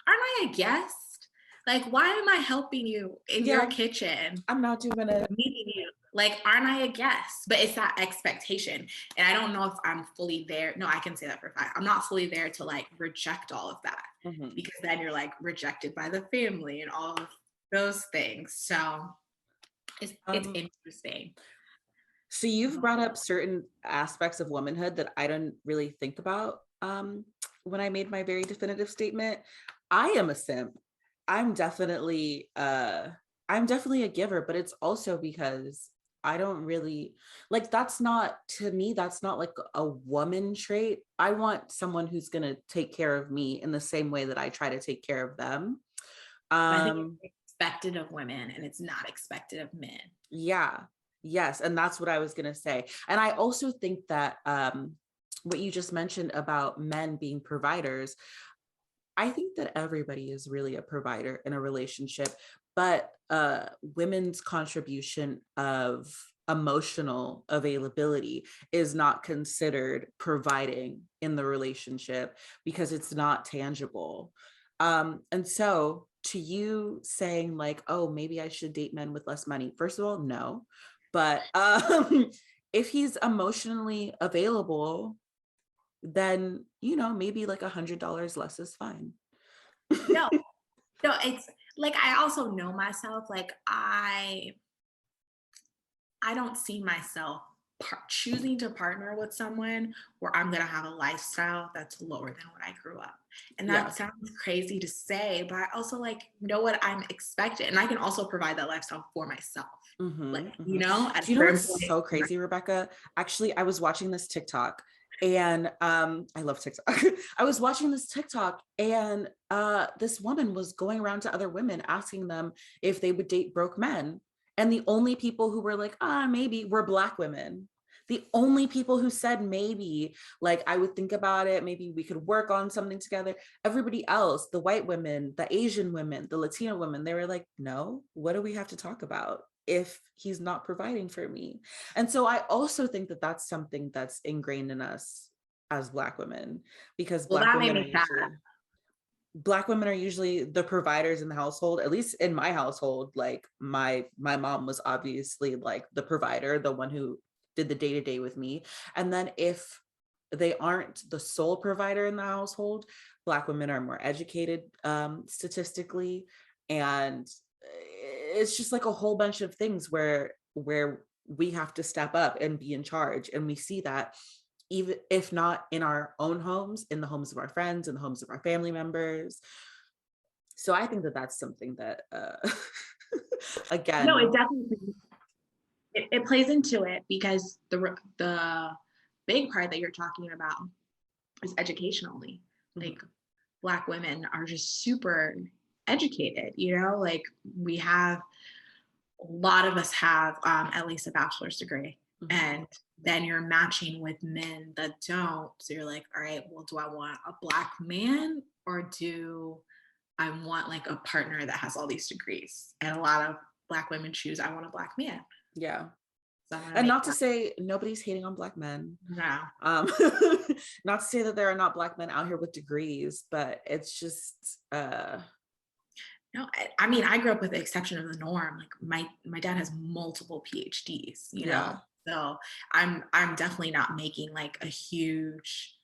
Aren't I a guest? Like, why am I helping you in your Yeah, kitchen? I'm not doing it. Meeting you. Like, aren't I a guest? But it's that expectation. And I don't know if I'm fully there. No, I can say that for a fact. I'm not fully there to like reject all of that, Mhm. because then you're like rejected by the family and all of those things. So it's Um, interesting. so you've brought up certain aspects of womanhood that I didn't really think about when I made my very definitive statement. I am a simp. I'm definitely I'm definitely a giver, but it's also because I don't really like that's not to me, that's not like a woman trait. I want someone who's gonna take care of me in the same way that I try to take care of them. But I think Um, it's expected of women and it's not expected of men. yeah. Yes, and that's what I was going to say. And I also think that what you just mentioned about men being providers, I think that everybody is really a provider in a relationship, but women's contribution of emotional availability is not considered providing in the relationship because it's not tangible. And so, to you saying, like, oh, maybe I should date men with less money, first of all, no. But if he's emotionally available, then, maybe like $100 less is fine. No, no, it's like I also know myself. Like I don't see myself choosing to partner with someone where I'm going to have a lifestyle that's lower than what I grew up. And that Yeah. sounds crazy to say, but I also like know what I'm expected. And I can also provide that lifestyle for myself. Like, Mm-hmm, mm-hmm. at Do a you know certain what's point. so crazy, Rebecca? Actually, I was watching this TikTok and I love TikTok. I was watching this TikTok and this woman was going around to other women asking them if they would date broke men. And the only people who were like, maybe were Black women. The only people who said maybe, like, I would think about it, maybe we could work on something together. Everybody else, the white women, the Asian women, the Latino women, they were like, no, what do we have to talk about if he's not providing for me? And so I also think that that's something that's ingrained in us as Black women, because Well, that made me sad. Black women are usually the providers in the household. At least in my household, like my mom was obviously like the provider, the one who did the day-to-day with me. And then if they aren't the sole provider in the household, Black women are more educated statistically, and it's just like a whole bunch of things where we have to step up and be in charge. And we see that even if not in our own homes, in the homes of our friends, in the homes of our family members. So I think that that's something that, No, it again, definitely it plays into it, because the big part that you're talking about is educationally. mhm, Like Black women are just super educated, like we have a lot of us have at least a bachelor's degree. mhm, And then you're matching with men that don't. So you're like, all right, well, do I want a Black man, or do I want like a partner that has all these degrees? And a lot of Black women choose, I want a Black man. yeah. So I'm going to And make not to that. say nobody's hating on Black men. No. Um, not to say that there are not Black men out here with degrees, but it's just, No, I mean, I grew up with the exception of the norm. Like my dad has multiple PhDs, you Yeah. know. So I'm definitely not making like a huge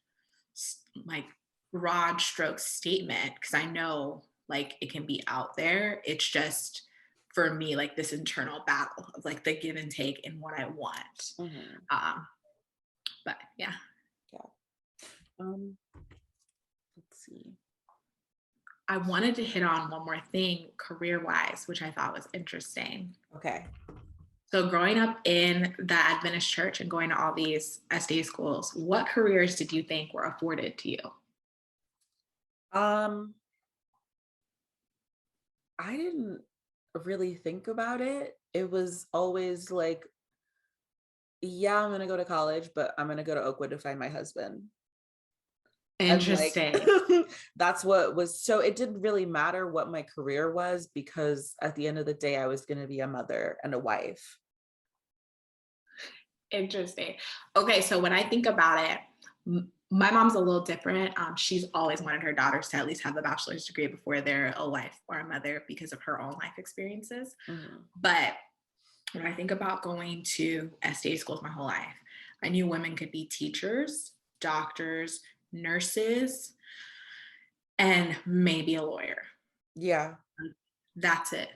like broad stroke statement because I know like it can be out there. It's just for me like this internal battle of like the give and take in what I want. Mhm. Um, but yeah, Yeah. Um, let's see. I wanted to hit on one more thing career wise, which I thought was interesting. Okay. So, growing up in the Adventist church and going to all these SD schools, what careers did you think were afforded to you? Um, I didn't really think about it. It was always like, yeah, I'm gonna go to college, but I'm gonna go to Oakwood to find my husband. And like Interesting. that's what was, so it didn't really matter what my career was because at the end of the day I was going to be a mother and a wife. Interesting. Okay, so when I think about it, my mom's a little different. She's always wanted her daughters to at least have a bachelor's degree before they're a wife or a mother because of her own life experiences. Mhm. But when I think about going to SDA schools my whole life, I knew women could be teachers, doctors, nurses, and maybe a lawyer. Yeah. That's it.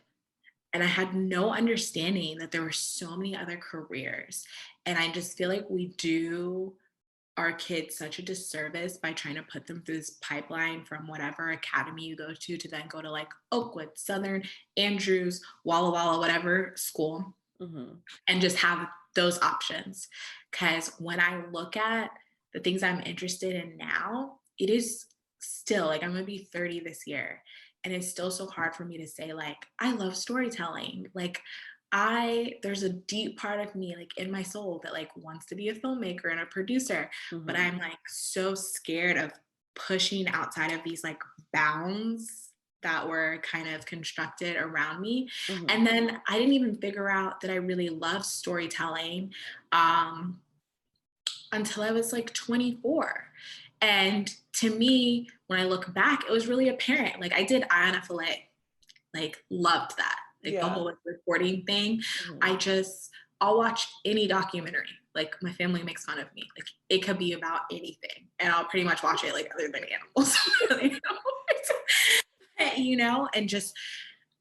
And I had no understanding that there were so many other careers. And I just feel like we do our kids such a disservice by trying to put them through this pipeline from whatever academy you go to then go to like Oakwood, Southern, Andrews, Walla Walla, whatever school, Mhm. and just have those options. Because when I look at the things I'm interested in now, it is still like I'm gonna be 30 this year. And it's still so hard for me to say, like, I love storytelling. Like, there's a deep part of me, like in my soul, that like wants to be a filmmaker and a producer. But Mhm. I'm like so scared of pushing outside of these like bounds that were kind of constructed around me. Mhm. And then I didn't even figure out that I really love storytelling um, until I was like 24. And to me, when I look back, it was really apparent. Like I did Iona Fillet, like loved that. Like the Yeah. whole like recording thing. Mhm. I'll watch any documentary. Like my family makes fun of me. Like it could be about anything. And I'll pretty much watch it like other than animals. you know, and just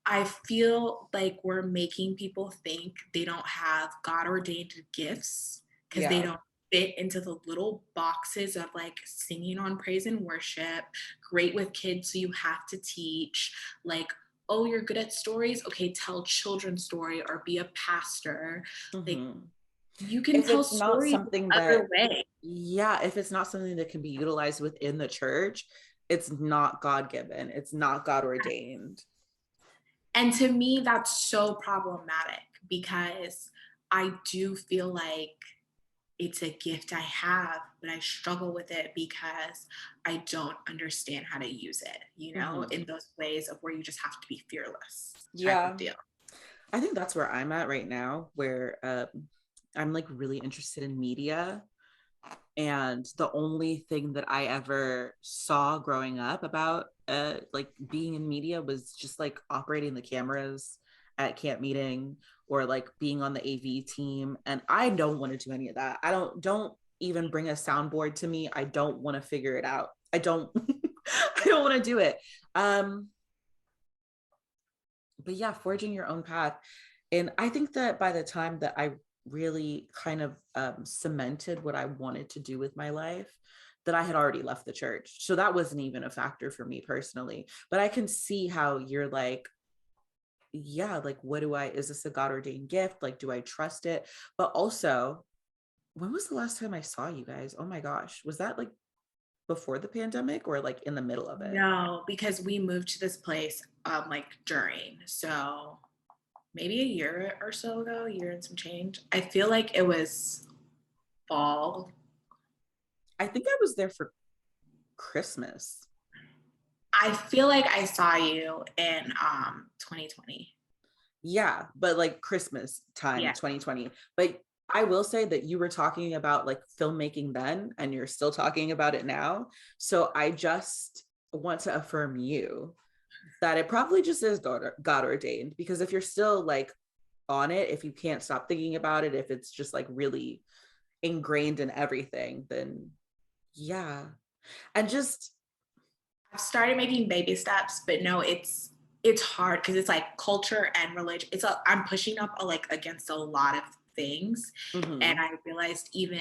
I feel like we're making people think they don't have God ordained gifts because they Yeah. don't fit into the little boxes of like singing on praise and worship, great with kids, so you have to teach, like, oh, you're good at stories? Okay, tell children's story or be a pastor. Like, Mhm. you can If tell it's not stories something other that, ways. yeah, if it's not something that can be utilized within the church, it's not God given. It's not God ordained. And to me, that's so problematic because I do feel like it's a gift I have, but I struggle with it because I don't understand how to use it, you know, Mhm. in those ways of where you just have to be fearless type of Yeah. deal. I think that's where I'm at right now, where I'm like really interested in media. And the only thing that I ever saw growing up about like being in media was just like operating the cameras at camp meeting or like being on the AV team. And I don't want to do any of that. I don't even bring a soundboard to me. I don't want to figure it out. I don't I don't want to do it. Um, but yeah, forging your own path. And I think that by the time that I really kind of cemented what I wanted to do with my life, that I had already left the church. So that wasn't even a factor for me personally. But I can see how you're like, yeah, like, what do I, is this a God ordained gift? Like, do I trust it? But also, when was the last time I saw you guys? Oh my gosh. Was that like before the pandemic or like in the middle of it? No, because we moved to this place like during. So maybe a year or so ago, a year and some change. I feel like it was fall. I think I was there for Christmas. I feel like I saw you in 2020. Yeah, but like Christmas time Yeah. 2020. But I will say that you were talking about like filmmaking then and you're still talking about it now. So I just want to affirm you that it probably just is God ordained, because if you're still like on it, if you can't stop thinking about it, if it's just like really ingrained in everything, then yeah. And just I've started making baby steps, but no, it's hard because it's like culture and religion. I'm pushing up like against a lot of things, and mhm, I realized even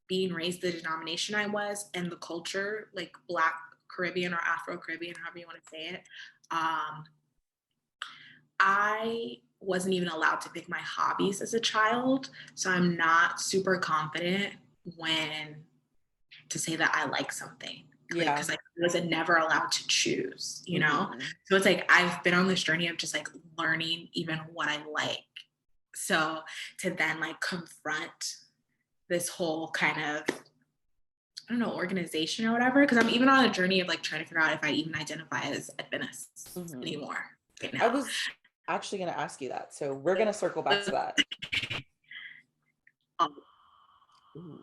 being raised the denomination I was and the culture, like Black Caribbean or Afro Caribbean, however you want to say it, um, I wasn't even allowed to pick my hobbies as a child, so I'm not super confident when to say that I like something. Like, yeah, because I was never allowed to choose, you know? mhm, So it's like I've been on this journey of just like learning even what I like. So to then like confront this whole kind of, I don't know, organization or whatever, because I'm even on a journey of like trying to figure out if I even identify as Adventist mhm. anymore right I now. was actually going to ask you that, so we're going to circle back to that. Um, Ooh,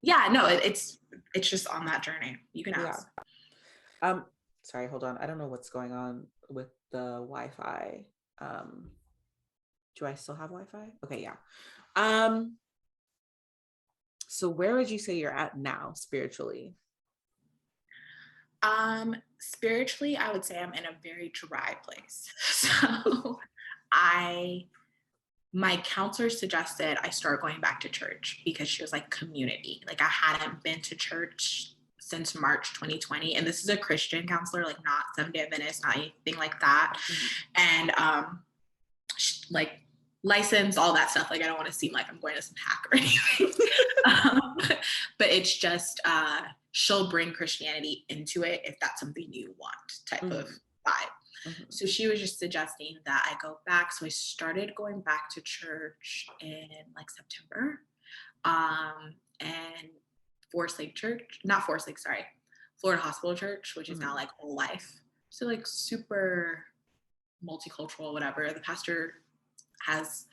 yeah, no, it's just on that journey. You can yeah. ask. Um, sorry, hold on. I don't know what's going on with the Wi-Fi. Um, do I still have Wi-Fi? Okay, yeah. Um, so where would you say you're at now spiritually? Spiritually, I would say I'm in a very dry place. So I my counselor suggested I start going back to church because she was like community. Like I hadn't been to church since March 2020. And this is a Christian counselor, like not Seventh-day Adventist, not anything like that. Mhm. And like license, all that stuff. Like I don't want to seem like I'm going to some hack or anything. um, but it's just she'll bring Christianity into it if that's something you want type of Mhm. vibe. Mhm. So she was just suggesting that I go back. So I started going back to church in like September. And Forest Lake Church, not Forest Lake, sorry, Florida Hospital Church, which is now Mhm. like whole life. So like super multicultural, whatever. The pastor has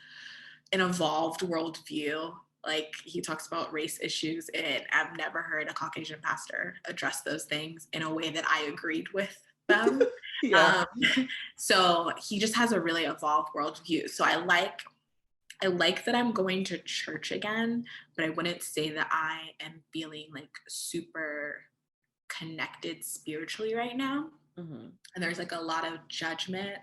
an evolved worldview. Like he talks about race issues, and I've never heard a Caucasian pastor address those things in a way that I agreed with them. Yeah. Um, so he just has a really evolved worldview. So I like that I'm going to church again, but I wouldn't say that I am feeling like super connected spiritually right now. Mhm. And there's like a lot of judgment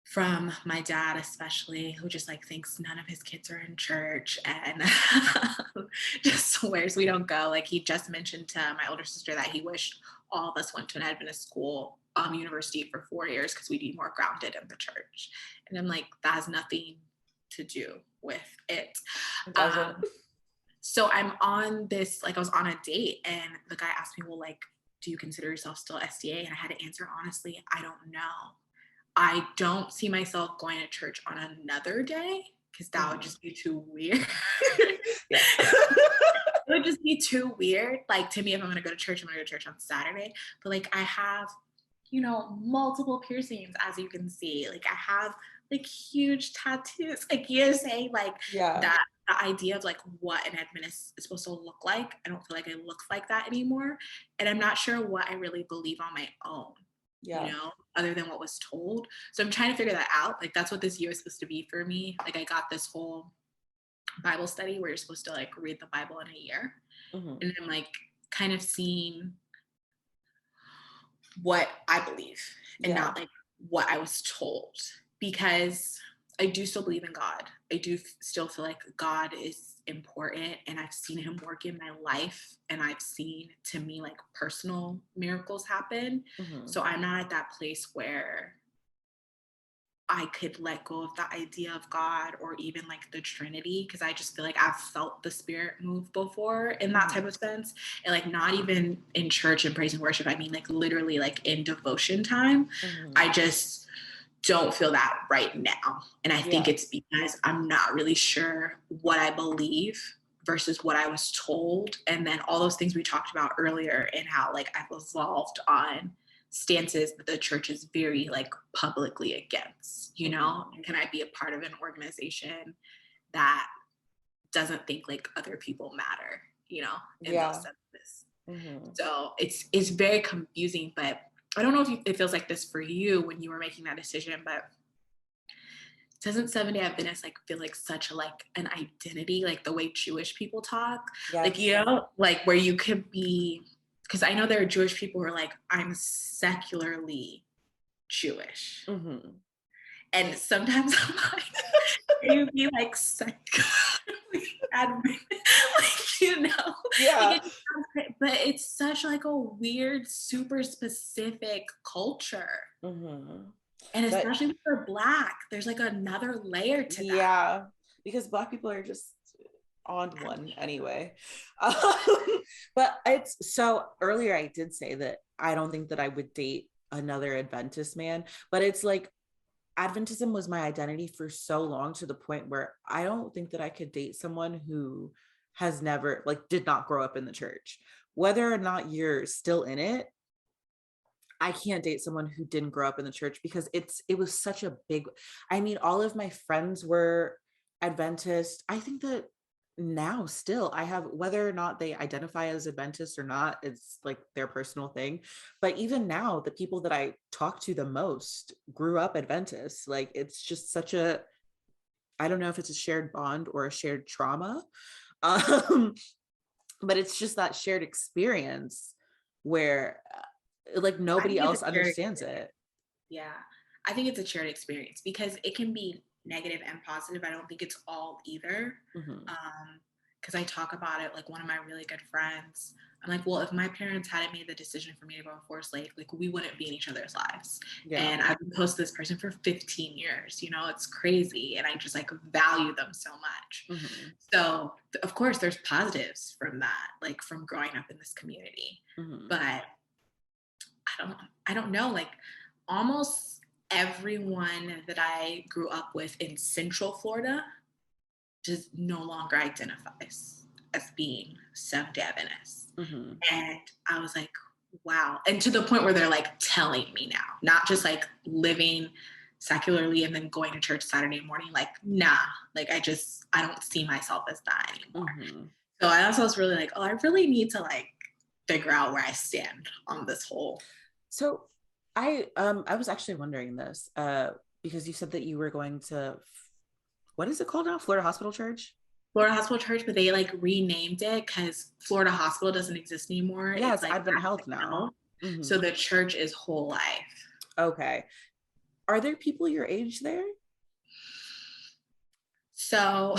from my dad, especially, who just like thinks none of his kids are in church and just swears we don't go. Like he just mentioned to my older sister that he wished all of us went to an Adventist school, university for 4 years because we'd be more grounded in the church. And I'm like, that has nothing to do with it. It doesn't. Um, so I'm on this, like I was on a date and the guy asked me, well, like, do you consider yourself still SDA? And I had to answer honestly, I don't know. I don't see myself going to church on another day because that would Mhm. just be too weird. Yeah. It would just be too weird. Like to me, if I'm gonna go to church, I'm gonna go to church on Saturday. But like I have, multiple piercings, as you can see. Like I have like huge tattoos. Like you're saying, like Yeah. that the idea of like what an Adventist is supposed to look like. I don't feel like it looks like that anymore. And I'm not sure what I really believe on my own, Yeah. other than what was told. So I'm trying to figure that out. Like that's what this year is supposed to be for me. Like I got this whole Bible study where you're supposed to like read the Bible in a year. Mhm. And I'm like kind of seeing what I believe and Yeah. not like what I was told, because I do still believe in God. I do still feel like God is important and I've seen him work in my life and I've seen, to me, like personal miracles happen. Mhm. So I'm not at that place where I could let go of the idea of God or even like the Trinity, because I just feel like I've felt the Spirit move before in that type Mhm. of sense. And like not even in church and praise and worship, I mean like literally like in devotion time. Mhm. I just don't feel that right now. And I think Yeah. it's because I'm not really sure what I believe versus what I was told. And then all those things we talked about earlier and how like I've evolved on stances that the church is very like publicly against. Mhm. Can I be a part of an organization that doesn't think like other people matter, in those Yeah. senses? Mhm. So it's very confusing, but I don't know if it feels like this for you when you were making that decision, but doesn't Seventh Day Adventist like feel like such a like an identity, like the way Jewish people talk, like Yes. like where you could be, because I know there are Jewish people who are like, I'm secularly Jewish, Hmm. and sometimes I'm like, you be like secularly Adventist, like like Yeah. it just sounds great, but it's such like a weird, super specific culture. Hmm. And But especially when you're Black, there's like another layer to that. yeah, because Black people are just on one anyway. Um, but it's so earlier I did say that I don't think that I would date another Adventist man, but it's like Adventism was my identity for so long to the point where I don't think that I could date someone who has never, like, did not grow up in the church. Whether or not you're still in it, I can't date someone who didn't grow up in the church because it was such a big, I mean, all of my friends were Adventist. I think that now still I have, whether or not they identify as Adventist or not, it's like their personal thing. But even now, the people that I talk to the most grew up Adventist. Like it's just such a, I don't know if it's a shared bond or a shared trauma. Um, but it's just that shared experience where like I nobody think it's a else shared understands experience. it. Yeah. I think it's a shared experience because it can be negative and positive. I don't think it's all either. Hmm. Because I talk about it, like one of my really good friends. I'm like, well, if my parents hadn't made the decision for me to go to forced labor, like we wouldn't be in each other's lives. Yeah. And I've been close to this person for 15 years. It's crazy. And I just like value them so much. Hmm. So, of course, there's positives from that, like from growing up in this community. Hmm. But I don't know, like almost everyone that I grew up with in Central Florida just no longer identifies as being Seventh-day Adventist. Hmm. And I was like, wow. And to the point where they're like telling me now, not just like living secularly and then going to church Saturday morning, like, nah, like I don't see myself as that anymore. Hmm. So I also was really like, oh, I really need to like figure out where I stand on this whole. So I was actually wondering this because you said that you were going to, what is it called now? Florida Hospital Church? Florida Hospital Church, but they like renamed it because Florida Hospital doesn't exist anymore. Yeah, It's it's like Advent Health Advent now. Health. Hmm. So the church is whole life. Okay. Are there people your age there? So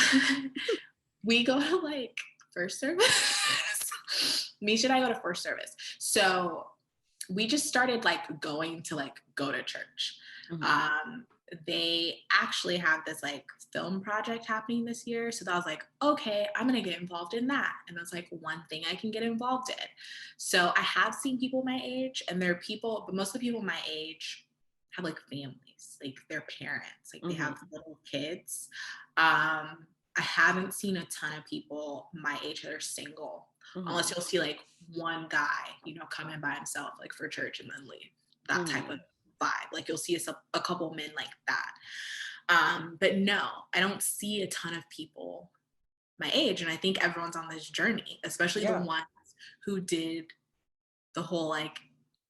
we go to like first service. Misha and I go to first service. So we just started like going to like go to church. Hmm. Um, they actually have this like film project happening this year. So that was like, okay, I'm gonna get involved in that. And that's like one thing I can get involved in. So I have seen people my age, and there are people, but most of the people my age have like families, like their parents, like they have Hmm. little kids. I haven't seen a ton of people my age that are single, unless Hmm. you'll see like one guy, come in by himself, like for church and then leave. That type of Hmm. vibe. Like you'll see a couple men like that. But no, I don't see a ton of people my age. And I think everyone's on this journey, especially the Yeah. ones who did the whole like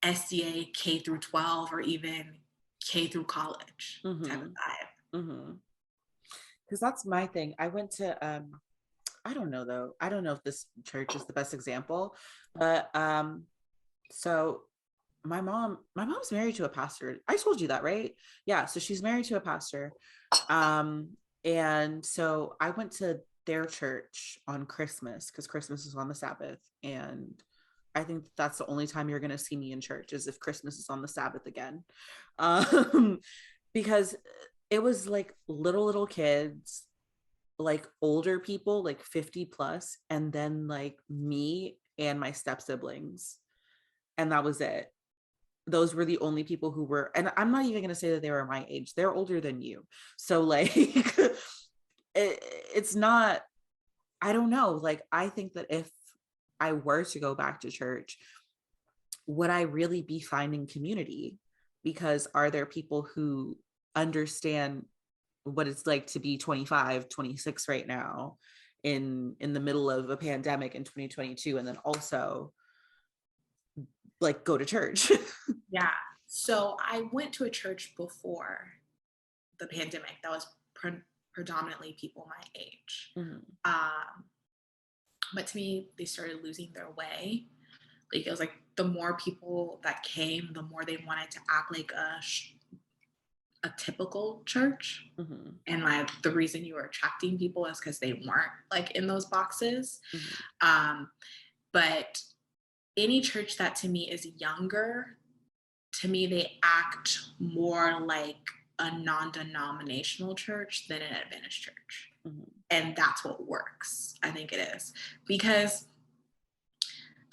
SDA K through 12 or even K through college type of Hmm. vibe. Hmm. Because that's my thing. I went to I don't know though. I don't know if this church is the best example, but so my mom's married to a pastor. I told you that, right? Yeah, so she's married to a pastor. And so I went to their church on Christmas because Christmas is on the Sabbath. And I think that's the only time you're going to see me in church is if Christmas is on the Sabbath again. Um, because it was like little kids, like older people, like 50 plus, and then like me and my step siblings. And that was it. Those were the only people who were, and I'm not even going to say that they were my age. They're older than you. So like it's not, I don't know. Like I think that if I were to go back to church, would I really be finding community? Because are there people who understand what it's like to be 25, 26 right now in the middle of a pandemic in 2022, and then also like go to church. Yeah. So I went to a church before the pandemic that was predominantly people my age. Mhm, Um, but to me, they started losing their way. Like it was like the more people that came, the more they wanted to act like a typical church. mhm, And like the reason you were attracting people is because they weren't like in those boxes. mhm, Um, but any church that to me is younger, to me they act more like a non-denominational church than an Adventist church. mhm, And that's what works. I think it is. Because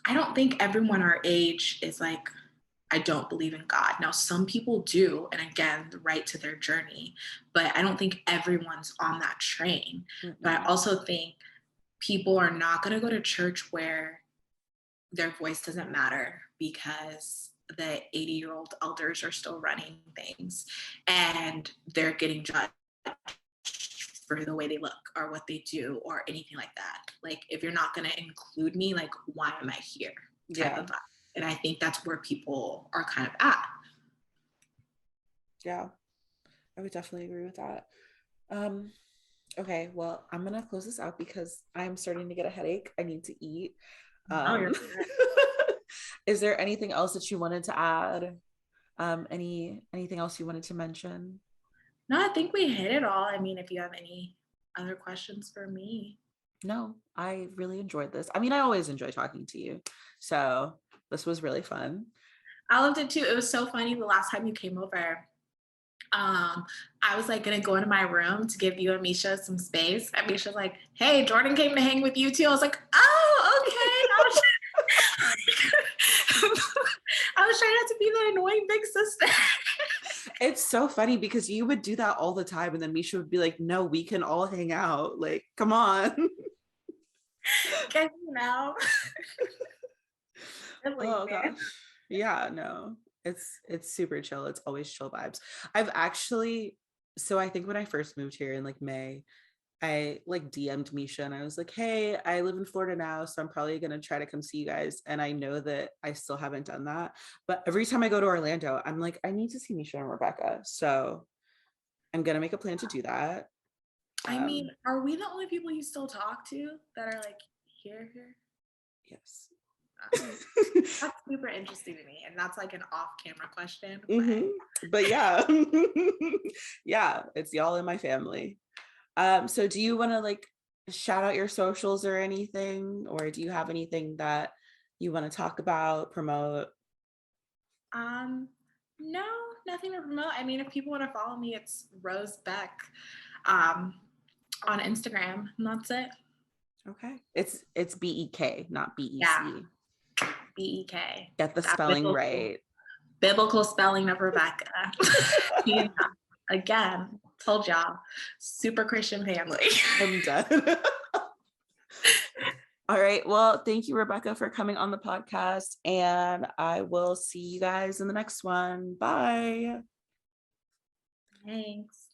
I don't think everyone our age is like, I don't believe in God. Now, some people do, and again, the right to their journey, but I don't think everyone's on that train. But I mhm. also think people are not going to go to church where their voice doesn't matter because the 80-year-old elders are still running things and they're getting judged for the way they look or what they do or anything like that. Like, if you're not going to include me, like, why am I here? Type Yeah, of vibe. And I think that's where people are kind of at. yeah, I would definitely agree with that. Um, okay, well, I'm gonna close this out because I'm starting to get a headache. I need to eat. No, you're Um, correct. is there anything else that you wanted to add? Anything else you wanted to mention? No, I think we hit it all. I mean, if you have any other questions for me. No, I really enjoyed this. I mean, I always enjoy talking to you. So this was really fun. I loved it too. It was so funny the last time you came over. I was like gonna go into my room to give you and Misha some space. And Misha's like, "Hey, Jordan came to hang with you too." I was like, "Oh, okay." I was trying not to be the annoying big sister. It's so funny because you would do that all the time. And then Misha would be like, no, we can all hang out. Like, come on. Get you now. Siblings, Oh man. gosh. Yeah, no. It's super chill. It's always chill vibes. I've actually so I think when I first moved here in like May, I like DM'd Misha and I was like, hey, I live in Florida now, so I'm probably gonna try to come see you guys. And I know that I still haven't done that. But every time I go to Orlando, I'm like, I need to see Misha and Rebecca. So I'm gonna make a plan to do that. I mean, Um, are we the only people you still talk to that are like here? yes. That's super interesting to me. And that's like an off-camera question, but hmm But yeah, yeah, it's y'all in my family. So do you want to like shout out your socials or anything, or do you have anything that you want to talk about, promote? um no, nothing to promote. I mean, if people want to follow me, it's Rose Beck um on Instagram, and that's it. Okay, it's BEK, not Yeah, BEC. BEK. Get the That spelling biblical right. biblical spelling of Rebecca. Yeah. Again, told y'all, super Christian family. I'm done. All right. Well, thank you, Rebecca, for coming on the podcast. And I will see you guys in the next one. Bye. Thanks.